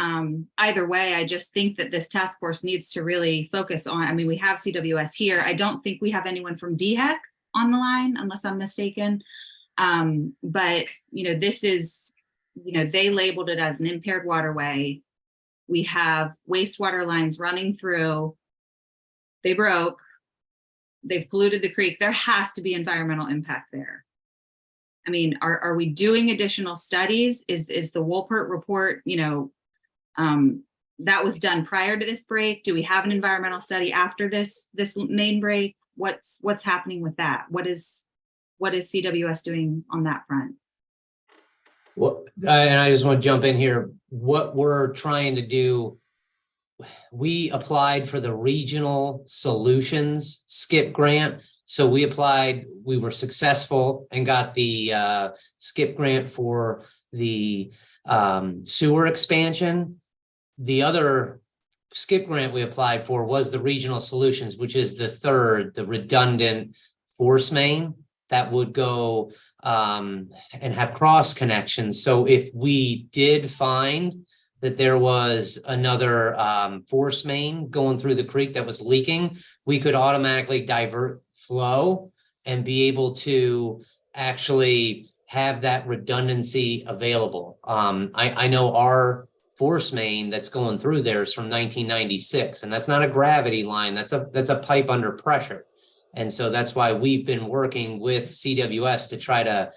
either way, I just think that this task force needs to really focus on, we have CWS here. I don't think we have anyone from DHEC on the line, unless I'm mistaken. But, this is, they labeled it as an impaired waterway. We have wastewater lines running through. They broke. They've polluted the creek. There has to be environmental impact there. Are we doing additional studies? Is the Wolpert report, that was done prior to this break? Do we have an environmental study after this main break? What's happening with that? What is CWS doing on that front? Well, and I just want to jump in here. What we're trying to do, we applied for the Regional Solutions SCIP grant. So we applied, we were successful and got the SCIP grant for the sewer expansion. The other SCIP grant we applied for was the Regional Solutions, which is the redundant force main. that would go and have cross connections. So if we did find that there was another force main going through the creek that was leaking, we could automatically divert flow and be able to actually have that redundancy available. I know our force main that's going through there is from 1996, and that's not a gravity line. That's a pipe under pressure. And so that's why we've been working with CWS to try to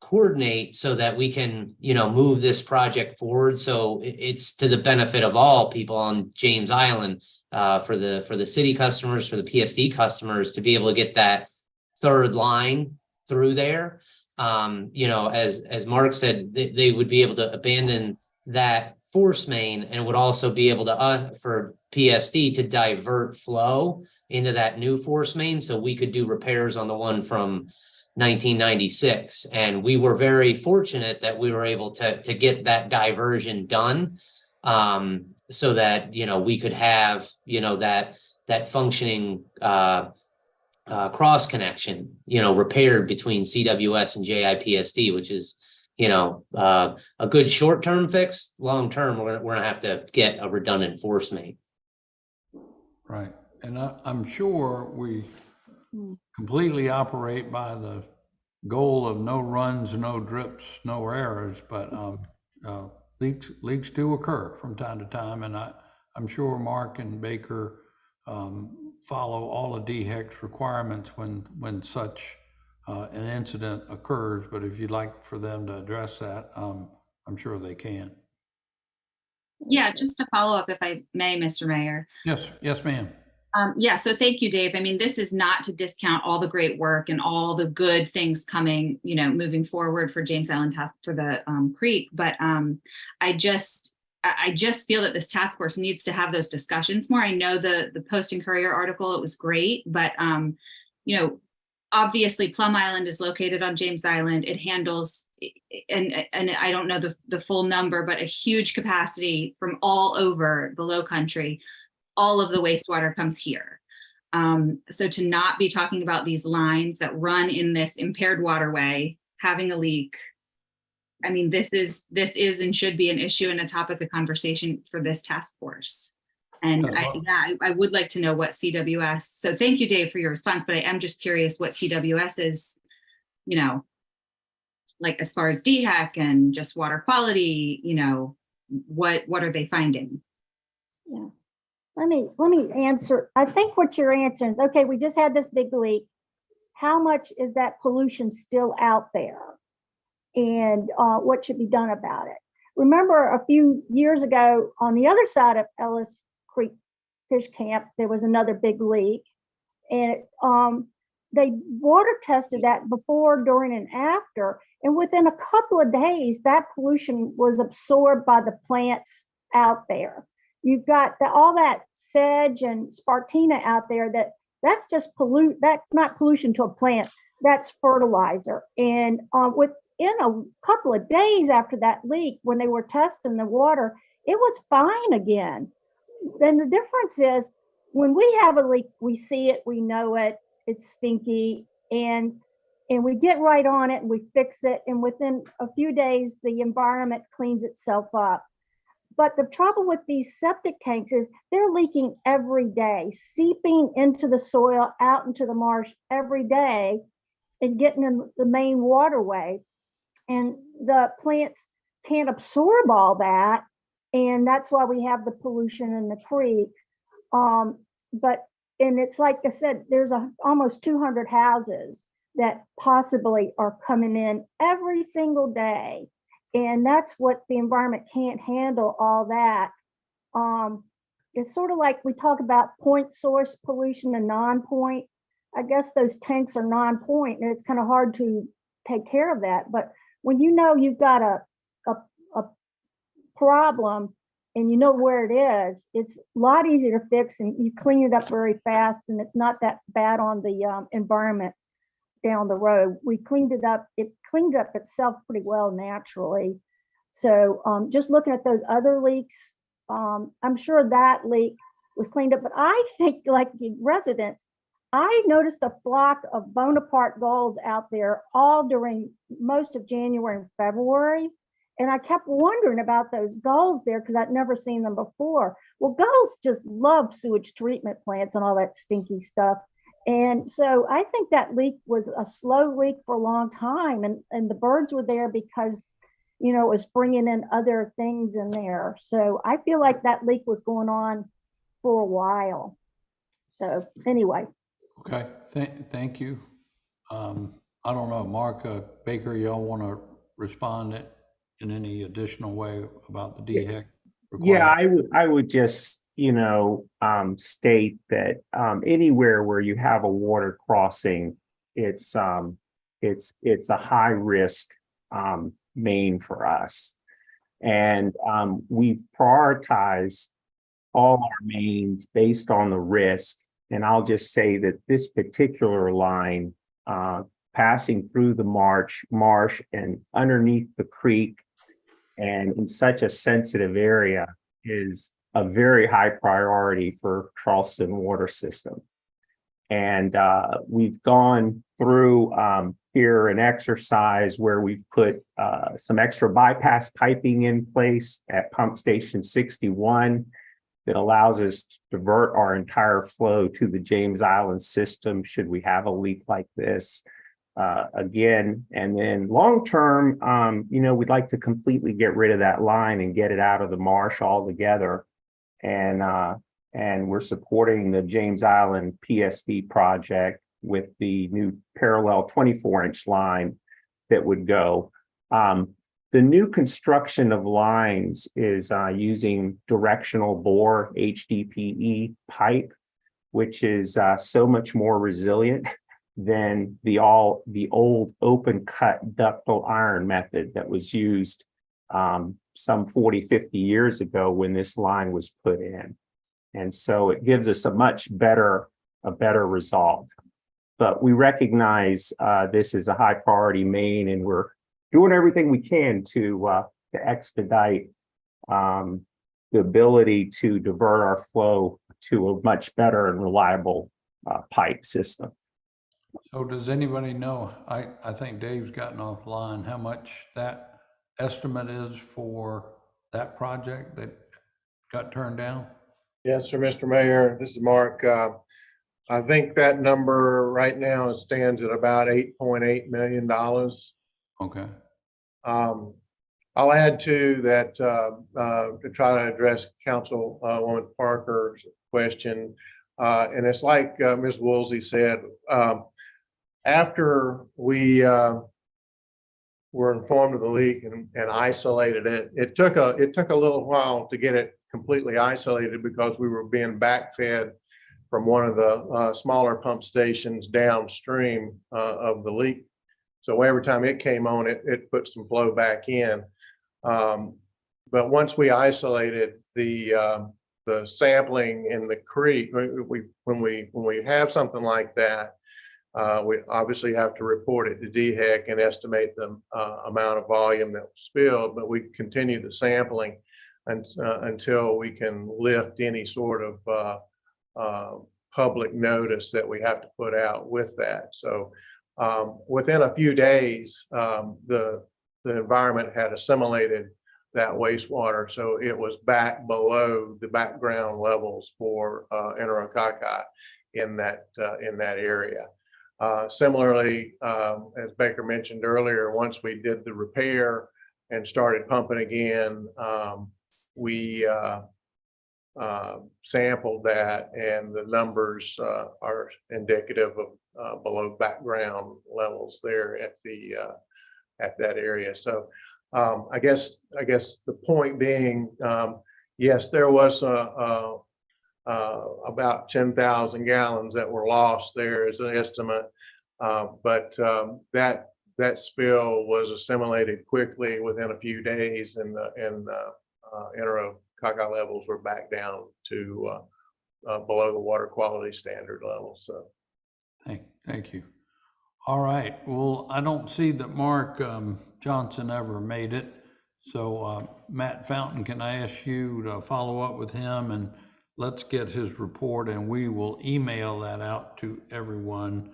coordinate so that we can, move this project forward. So it's to the benefit of all people on James Island, for the city customers, for the PSD customers, to be able to get that third line through there. As Mark said, they would be able to abandon that force main, and would also be able to, for PSD to divert flow into that new force main, so we could do repairs on the one from 1996. And we were very fortunate that we were able to get that diversion done, so that, we could have, that functioning cross connection, repaired between CWS and JIPSD, which is, a good short-term fix. Long-term, we're gonna have to get a redundant force main. Right. And I'm sure we completely operate by the goal of no runs, no drips, no errors, but leaks do occur from time to time. And I'm sure Mark and Baker follow all of DHEC's requirements when such an incident occurs. But if you'd like for them to address that, I'm sure they can. Yeah, just to follow up, if I may, Mr. Mayor. Yes, ma'am. Yeah, so thank you, Dave. I mean, this is not to discount all the great work and all the good things coming, moving forward for James Island Task for the creek. But I just feel that this task force needs to have those discussions more. I know the Post and Courier article, it was great, but obviously Plum Island is located on James Island. It handles, and I don't know the full number, but a huge capacity from all over the Low Country. All of the wastewater comes here. So to not be talking about these lines that run in this impaired waterway, having a leak, I mean, this is and should be an issue and a topic of conversation for this task force. And I would like to know what CWS, so thank you, Dave, for your response, but I am just curious what CWS is, like as far as DHEC and just water quality, what are they finding? Yeah. Let me answer. I think what you're answering is, okay, we just had this big leak. How much is that pollution still out there? And what should be done about it? Remember a few years ago on the other side of Ellis Creek Fish Camp, there was another big leak. And they water tested that before, during, and after. And within a couple of days, that pollution was absorbed by the plants out there. You've got all that sedge and spartina out there that's just that's not pollution to a plant, that's fertilizer. And within a couple of days after that leak, when they were testing the water, it was fine again. Then the difference is when we have a leak, we see it, we know it, it's stinky, and we get right on it and we fix it. And within a few days, the environment cleans itself up. But the trouble with these septic tanks is they're leaking every day, seeping into the soil, out into the marsh every day, and getting in the main waterway. And the plants can't absorb all that. And that's why we have the pollution in the creek. And it's like I said, there's almost 200 houses that possibly are coming in every single day. And that's what the environment can't handle, all that. It's sort of like we talk about point source pollution and non-point. I guess those tanks are non-point, and it's kind of hard to take care of that. But when you've got a problem and you know where it is, it's a lot easier to fix, and you clean it up very fast, and it's not that bad on the environment down the road. We cleaned it up. It cleaned up itself pretty well naturally. So just looking at those other leaks, I'm sure that leak was cleaned up. But I think, like the residents, I noticed a flock of Bonaparte gulls out there all during most of January and February. And I kept wondering about those gulls there because I'd never seen them before. Well, gulls just love sewage treatment plants and all that stinky stuff. And so I think that leak was a slow leak for a long time. And the birds were there because, you know, it was bringing in other things in there. So I feel like that leak was going on for a while. So anyway. Okay, thank you. I don't know, Mark, Baker, y'all want to respond in any additional way about the DHEC? Yeah, requirement? I would just, state that anywhere where you have a water crossing, it's a high risk main for us. And we've prioritized all our mains based on the risk. And I'll just say that this particular line passing through the marsh and underneath the creek and in such a sensitive area is a very high priority for Charleston water system. And we've gone through here an exercise where we've put some extra bypass piping in place at pump station 61 that allows us to divert our entire flow to the James Island system should we have a leak like this. Again, and then long term, we'd like to completely get rid of that line and get it out of the marsh altogether. And we're supporting the James Island PSD project with the new parallel 24-inch line that would go. The new construction of lines is using directional bore HDPE pipe, which is so much more resilient than the old open cut ductile iron method that was used some 40, 50 years ago when this line was put in. And so it gives us a better result. But we recognize this is a high priority main, and we're doing everything we can to expedite the ability to divert our flow to a much better and reliable pipe system. So does anybody know, I think Dave's gotten offline, how much that estimate is for that project that got turned down? Yes, sir, Mr. Mayor, this is Mark. I think that number right now stands at about $8.8 million. Okay. I'll add to that to try to address Councilwoman Parker's question. And it's like Ms. Woolsey said, after we were informed of the leak and isolated it, it took a little while to get it completely isolated because we were being backfed from one of the smaller pump stations downstream of the leak. So every time it came on, it put some flow back in. But once we isolated the sampling in the creek, when we have something like that, we obviously have to report it to DHEC and estimate the amount of volume that was spilled, but we continue the sampling until we can lift any sort of public notice that we have to put out with that. So within a few days, the environment had assimilated that wastewater, so it was back below the background levels for enterococci in that area. Similarly, as Baker mentioned earlier, once we did the repair and started pumping again, we sampled that, and the numbers are indicative of below background levels there at that area. So I guess the point being, yes, there was about 10,000 gallons that were lost there as an estimate, but that spill was assimilated quickly within a few days, and enterococci levels were back down to below the water quality standard levels. So, thank you. All right. Well, I don't see that Mark Johnson ever made it. So Matt Fountain, can I ask you to follow up with him and let's get his report and we will email that out to everyone.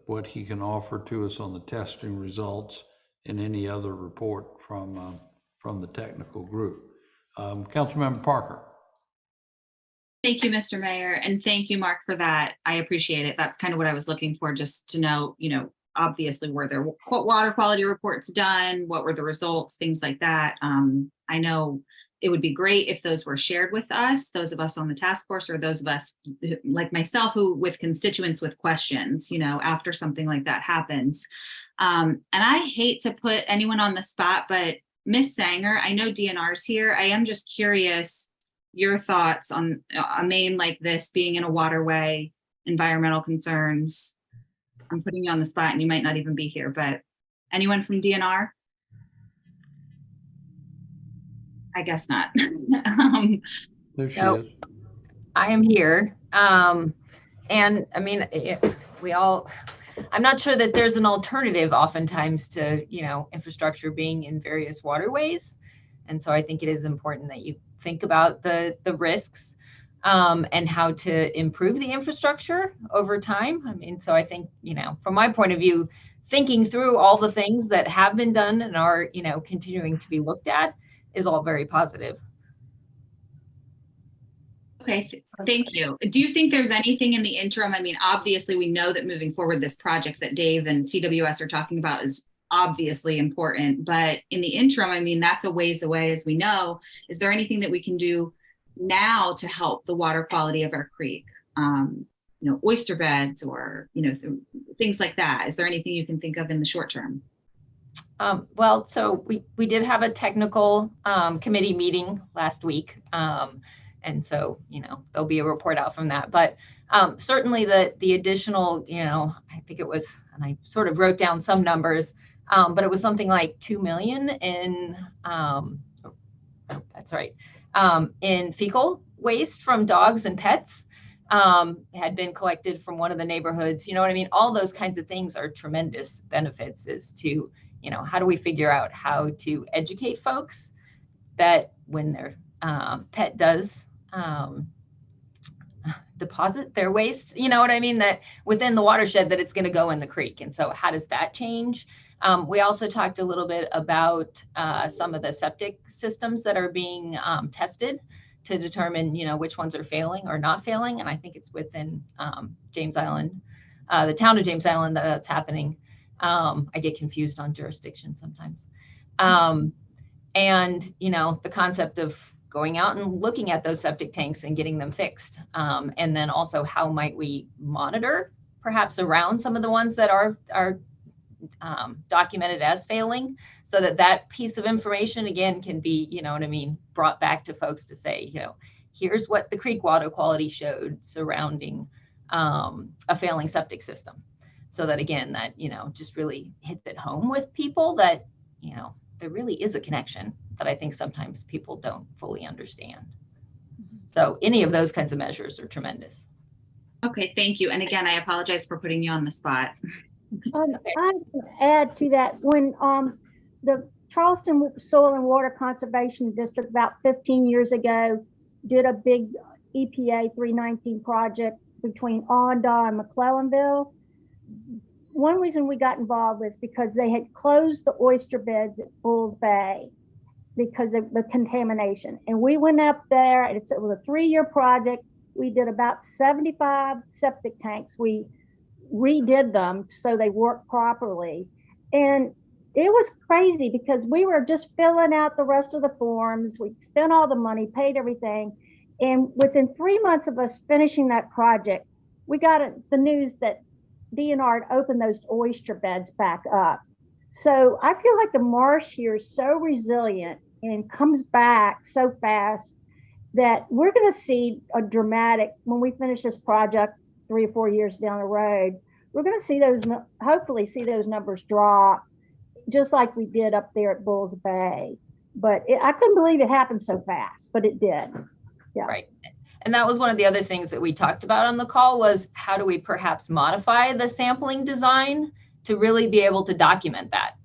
What he can offer to us on the testing results and any other report from the technical group. Councilmember Parker. Thank you, Mr. Mayor, and thank you, Mark, for that. I appreciate it. That's kind of what I was looking for, just to know, obviously, were there water quality reports done? What were the results? Things like that. I know it would be great if those were shared with us, those of us on the task force, or those of us like myself who with constituents with questions, after something like that happens. And I hate to put anyone on the spot, but Ms. Sanger, I know DNR's here. I am just curious your thoughts on a main like this being in a waterway, environmental concerns. I'm putting you on the spot and you might not even be here, but anyone from DNR? I guess not. There she No. is. I am here. And I mean, I'm not sure that there's an alternative oftentimes to, infrastructure being in various waterways. And so I think it is important that you think about the risks and how to improve the infrastructure over time. I mean, so I think, from my point of view, thinking through all the things that have been done and are, continuing to be looked at is all very positive. Okay, thank you. Do you think there's anything in the interim? I mean, obviously, we know that moving forward, this project that Dave and CWS are talking about is obviously important, but in the interim, I mean, that's a ways away, as we know. Is there anything that we can do now to help the water quality of our creek? Oyster beds or, things like that. Is there anything you can think of in the short term? Well, so we did have a technical committee meeting last week. And so, there'll be a report out from that. But certainly the additional, I think it was, and I sort of wrote down some numbers, but it was something like 2 million in, that's right, in fecal waste from dogs and pets had been collected from one of the neighborhoods. You know what I mean? All those kinds of things are tremendous benefits as to, how do we figure out how to educate folks that when their pet does deposit their waste, you know what I mean, that within the watershed that it's going to go in the creek. And so how does that change? We also talked a little bit about some of the septic systems that are being tested to determine, which ones are failing or not failing. And I think it's within James Island, the town of James Island, that's happening. I get confused on jurisdiction sometimes. And, the concept of going out and looking at those septic tanks and getting them fixed. And then also how might we monitor perhaps around some of the ones that are documented as failing, so that piece of information again can be, brought back to folks to say, here's what the creek water quality showed surrounding a failing septic system. So that again, that, just really hits it home with people that, there really is a connection that I think sometimes people don't fully understand. So any of those kinds of measures are tremendous. Okay, thank you. And again, I apologize for putting you on the spot. I can add to that. When the Charleston Soil and Water Conservation District about 15 years ago did a big EPA 319 project between Ondaw and McClellanville, one reason we got involved was because they had closed the oyster beds at Bulls Bay because of the contamination. And we went up there, and it was a 3-year project. We did about 75 septic tanks. We redid them so they worked properly. And it was crazy because we were just filling out the rest of the forms. We spent all the money, paid everything. And within 3 months of us finishing that project, we got the news that DNR had opened those oyster beds back up. So I feel like the marsh here is so resilient and comes back so fast that we're going to see a dramatic, when we finish this project 3 or 4 years down the road, we're going to see those, hopefully see those numbers drop, just like we did up there at Bulls Bay. But I couldn't believe it happened so fast, but it did. Yeah. Right. And that was one of the other things that we talked about on the call was how do we perhaps modify the sampling design to really be able to document that?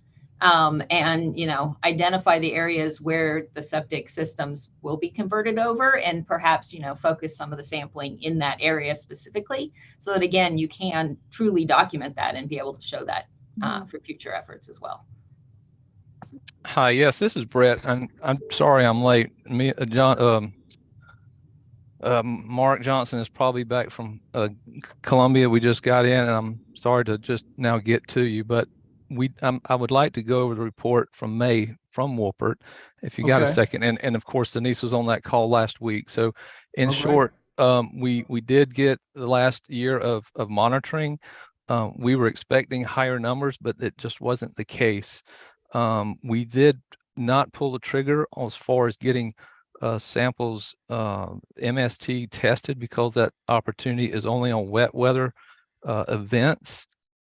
and, identify the areas where the septic systems will be converted over, and perhaps, focus some of the sampling in that area specifically, so that again, you can truly document that and be able to show that for future efforts as well. Hi, yes, this is Brett. I'm sorry I'm late. Mark Johnson is probably back from Columbia. We just got in, and I'm sorry to just now get to you, but I would like to go over the report from May from Wolpert, if you got a Okay. second. And of course, Denise was on that call last week. So in Oh, great. short, we did get the last year of monitoring. We were expecting higher numbers, but it just wasn't the case. We did not pull the trigger as far as getting samples MST tested, because that opportunity is only on wet weather events.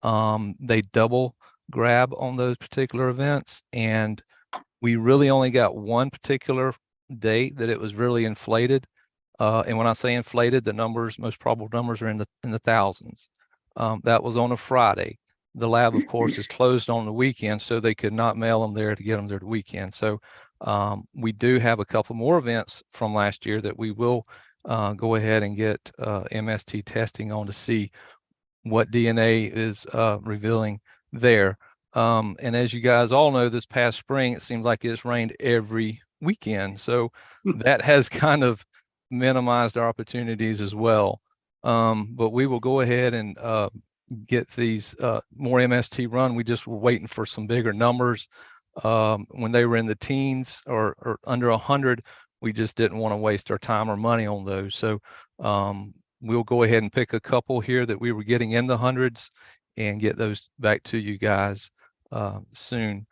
They double grab on those particular events, and we really only got one particular date that it was really inflated. And when I say inflated, the numbers, most probable numbers, are in the thousands. That was on a Friday. The lab, of course, is closed on the weekend, so they could not mail them there to get them there the weekend. So we do have a couple more events from last year that we will go ahead and get MST testing on to see what DNA is revealing there. And as you guys all know, this past spring, it seems like it's rained every weekend. So that has kind of minimized our opportunities as well. But we will go ahead and get these more MST run. We just were waiting for some bigger numbers. When they were in the teens or under 100, we just didn't want to waste our time or money on those. So we'll go ahead and pick a couple here that we were getting in the hundreds and get those back to you guys soon.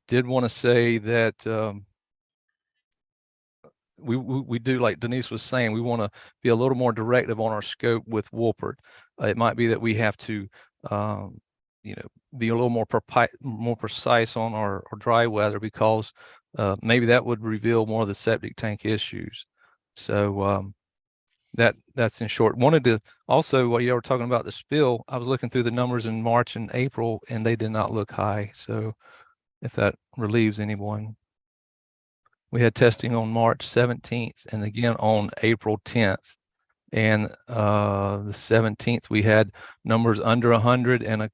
Did want to say that we do, like Denise was saying, we want to be a little more directive on our scope with Wolpert. It might be that we have to be a little more precise on our dry weather, because maybe that would reveal more of the septic tank issues. So that's in short. Wanted to also, while you were talking about the spill, I was looking through the numbers in March and April, and they did not look high. So if that relieves anyone. We had testing on March 17th and again on April 10th. And the 17th, we had numbers under 100, and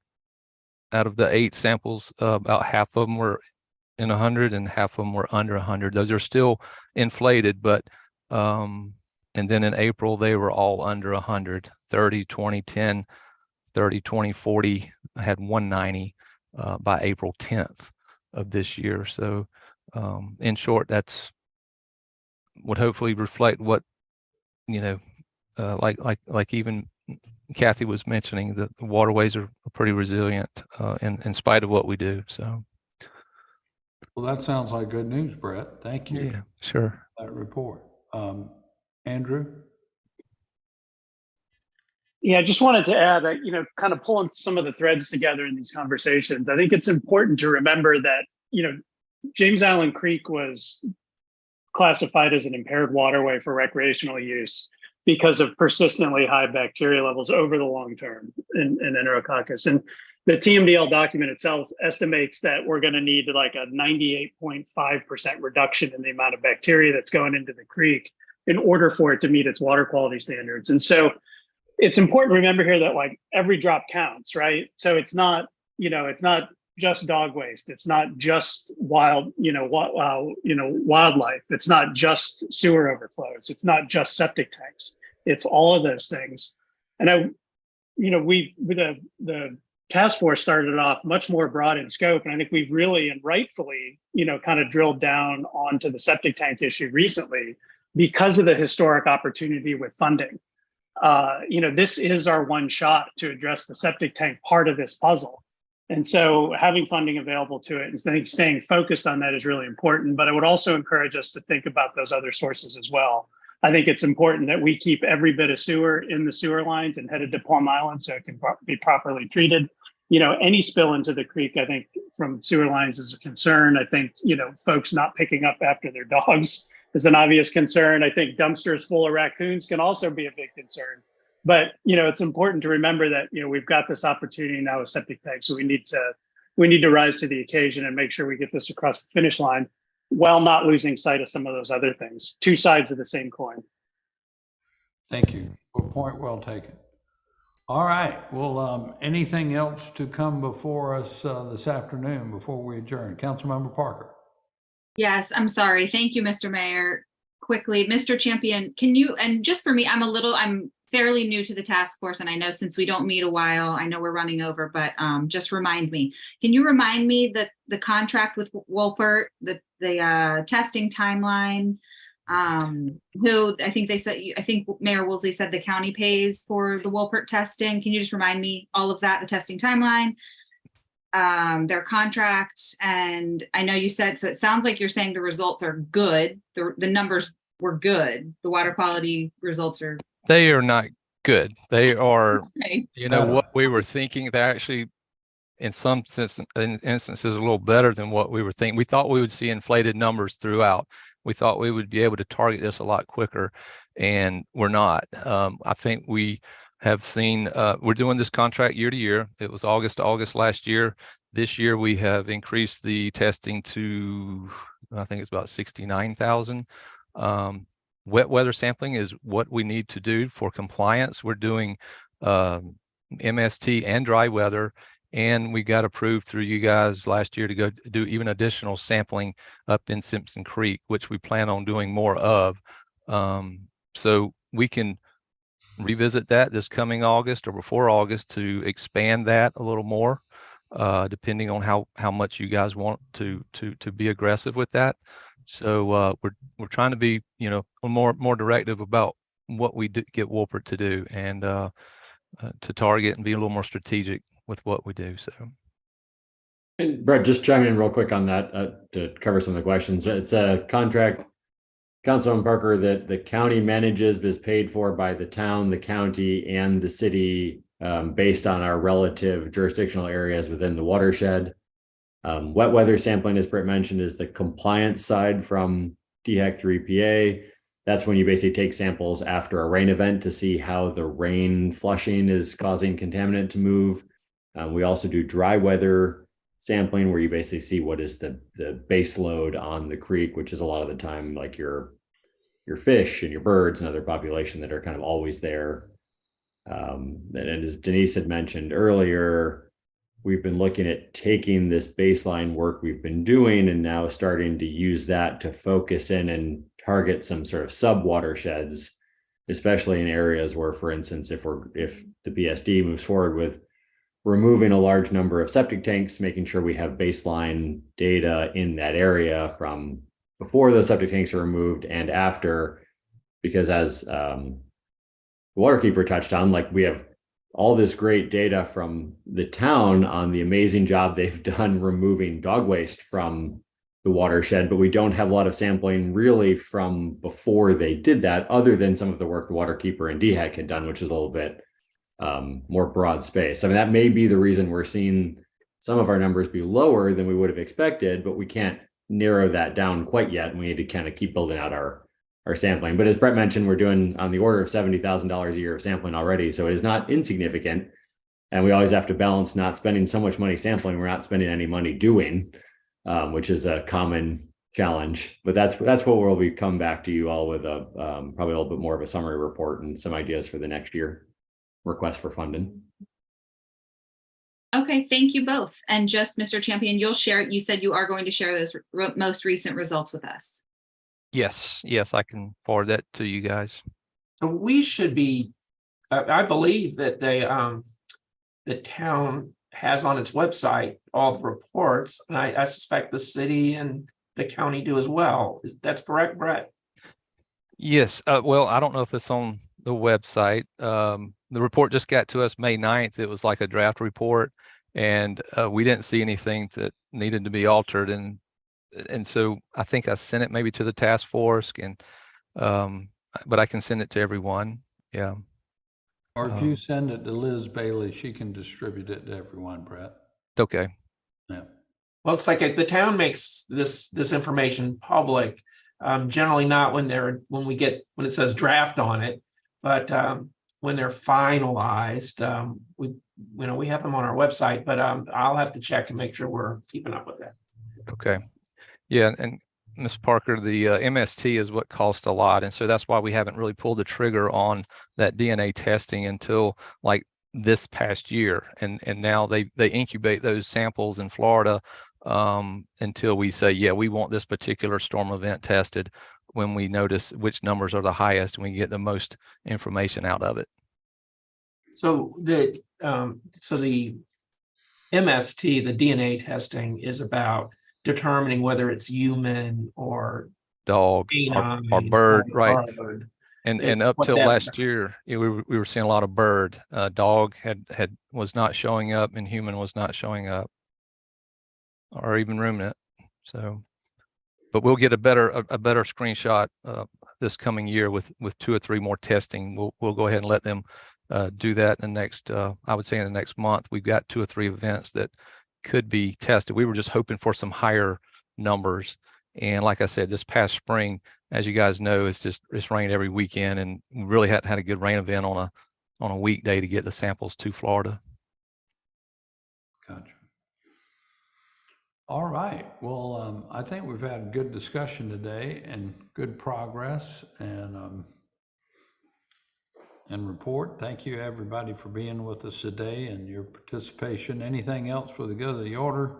out of the 8 samples, about half of them were in 100 and half of them were under 100. Those are still inflated, but and then in April, they were all under 100, 30, 20, 10, 30, 20, 40. I had 190 by April 10th of this year. So in short, that's would hopefully reflect what, like even Kathy was mentioning, the waterways are pretty resilient in spite of what we do. So. Well, that sounds like good news, Brett. Thank you. Yeah, sure. For that report. Andrew? Yeah, I just wanted to add, kind of pulling some of the threads together in these conversations. I think it's important to remember that, James Island Creek was classified as an impaired waterway for recreational use because of persistently high bacteria levels over the long term in Enterococcus. And the TMDL document itself estimates that we're going to need like a 98.5% reduction in the amount of bacteria that's going into the creek in order for it to meet its water quality standards. And so it's important to remember here that like every drop counts, right? So it's not just dog waste. It's not just wildlife. It's not just sewer overflows. It's not just septic tanks. It's all of those things. And the task force started off much more broad in scope. And I think we've really and rightfully, kind of drilled down onto the septic tank issue recently because of the historic opportunity with funding. This is our one shot to address the septic tank part of this puzzle. And so having funding available to it and staying focused on that is really important. But I would also encourage us to think about those other sources as well. I think it's important that we keep every bit of sewer in the sewer lines and headed to Plum Island so it can be properly treated. Any spill into the creek, I think, from sewer lines is a concern. I think, folks not picking up after their dogs is an obvious concern. I think dumpsters full of raccoons can also be a big concern. But, it's important to remember that, we've got this opportunity now with septic tanks, so we need to we need to rise to the occasion and make sure we get this across the finish line while not losing sight of some of those other things. Two sides of the same coin. Thank you. Well, point well taken. All right. Well, anything else to come before us this afternoon before we adjourn? Councilmember Parker. Yes, I'm sorry. Thank you, Mr. Mayor. Quickly, Mr. Champion, can you, and just for me, I'm fairly new to the task force, and I know since we don't meet a while, I know we're running over, but just remind me. Can you remind me that the contract with Wolpert, the testing timeline, who I think they said, I think Mayor Woolsey said the county pays for the Wolpert testing. Can you just remind me all of that, the testing timeline, their contract? And I know you said, so it sounds like you're saying the results are good. The numbers were good. The water quality results are. They are not good. They are, Okay. what we were thinking. They're actually, in some instances, a little better than what we were thinking. We thought we would see inflated numbers throughout. We thought we would be able to target this a lot quicker, and we're not. I think we have seen, we're doing this contract year to year. It was August to August last year. This year we have increased the testing to, I think it's about 69,000. Wet weather sampling is what we need to do for compliance. We're doing MST and dry weather, and we got approved through you guys last year to go do even additional sampling up in Simpson Creek, which we plan on doing more of. So we can revisit that this coming August or before August to expand that a little more, depending on how much you guys want to be aggressive with that. So we're trying to be, more directive about what we get Wolpert to do, and to target and be a little more strategic with what we do. So, And Brett, just chiming in real quick on that to cover some of the questions. It's a contract, Councilman Parker, that the county manages, but is paid for by the town, the county, and the city, based on our relative jurisdictional areas within the watershed. Wet weather sampling, as Brett mentioned, is the compliance side from DHEC through EPA. That's when you basically take samples after a rain event to see how the rain flushing is causing contaminant to move. We also do dry weather sampling, where you basically see what is the base load on the creek, which is a lot of the time like your fish and your birds and other population that are kind of always there. And as Denise had mentioned earlier, we've been looking at taking this baseline work we've been doing and now starting to use that to focus in and target some sort of sub watersheds, especially in areas where, for instance, if the PSD moves forward with removing a large number of septic tanks, making sure we have baseline data in that area from before those septic tanks are removed and after, because as the waterkeeper touched on, like, we have all this great data from the town on the amazing job they've done removing dog waste from the watershed, but we don't have a lot of sampling really from before they did that, other than some of the work the waterkeeper and DHEC had done, which is a little bit more broad space. I mean, that may be the reason we're seeing some of our numbers be lower than we would have expected, but we can't narrow that down quite yet. And we need to kind of keep building out our sampling. But as Brett mentioned, we're doing on the order of $70,000 a year of sampling already. So it is not insignificant. And we always have to balance not spending so much money sampling, we're not spending any money doing, which is a common challenge. But that's what we'll be coming back to you all with probably a little bit more of a summary report and some ideas for the next year request for funding. Okay, thank you both. And just, Mr. Champion, you said you are going to share those most recent results with us. yes, I can forward that to you guys. So we should be, I believe that the town has on its website all the reports, and I suspect the city and the county do as well. That's correct, Brett? Yes, well, I don't know if it's on the website. The report just got to us May 9th. It was like a draft report, and we didn't see anything that needed to be altered. And so I think I sent it maybe to the task force, and but I can send it to everyone. Yeah. Or if you send it to Liz Bailey, she can distribute it to everyone, Brett. Okay. Yeah. Well, it's like the town makes this information public. Generally not when it says draft on it, but when they're finalized, we have them on our website, but I'll have to check to make sure we're keeping up with that. Okay. Yeah, and Ms. Parker, the MST is what cost a lot. And so that's why we haven't really pulled the trigger on that DNA testing until like this past year. And now they incubate those samples in Florida until we say, yeah, we want this particular storm event tested when we notice which numbers are the highest and we get the most information out of it. So the MST, the DNA testing, is about determining whether it's human or Dog or bird, right? bird. And It's up what till that's last about. year, we were seeing a lot of bird. Dog was not showing up, and human was not showing up, or even ruminant. So, but we'll get a better screenshot this coming year with 2 or 3 more testing. We'll go ahead and let them do that in the next. I would say in the next month, we've got 2 or 3 events that could be tested. We were just hoping for some higher numbers. And like I said, this past spring, as you guys know, it's rained every weekend, and we really hadn't had a good rain event on a weekday to get the samples to Florida. Gotcha. All right. Well, I think we've had good discussion today and good progress and report. Thank you, everybody, for being with us today and your participation. Anything else for the good of the order?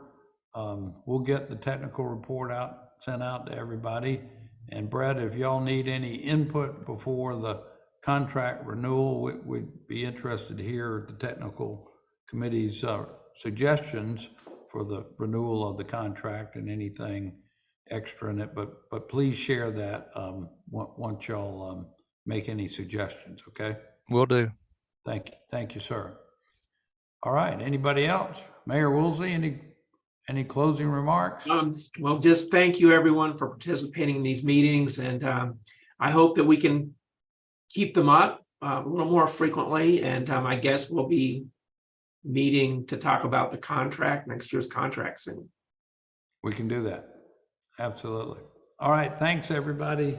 We'll get the technical report sent out to everybody. And Brett, if y'all need any input before the contract renewal, we'd be interested to hear the technical committee's suggestions for the renewal of the contract and anything extra in it. But please share that once y'all make any suggestions, okay? Will do. Thank you, sir. All right, anybody else? Mayor Woolsey, any closing remarks? Well, just thank you everyone for participating in these meetings, and I hope that we can keep them up a little more frequently. And I guess we'll be meeting to talk about the contract, next year's contract soon. We can do that. Absolutely. All right, thanks, everybody.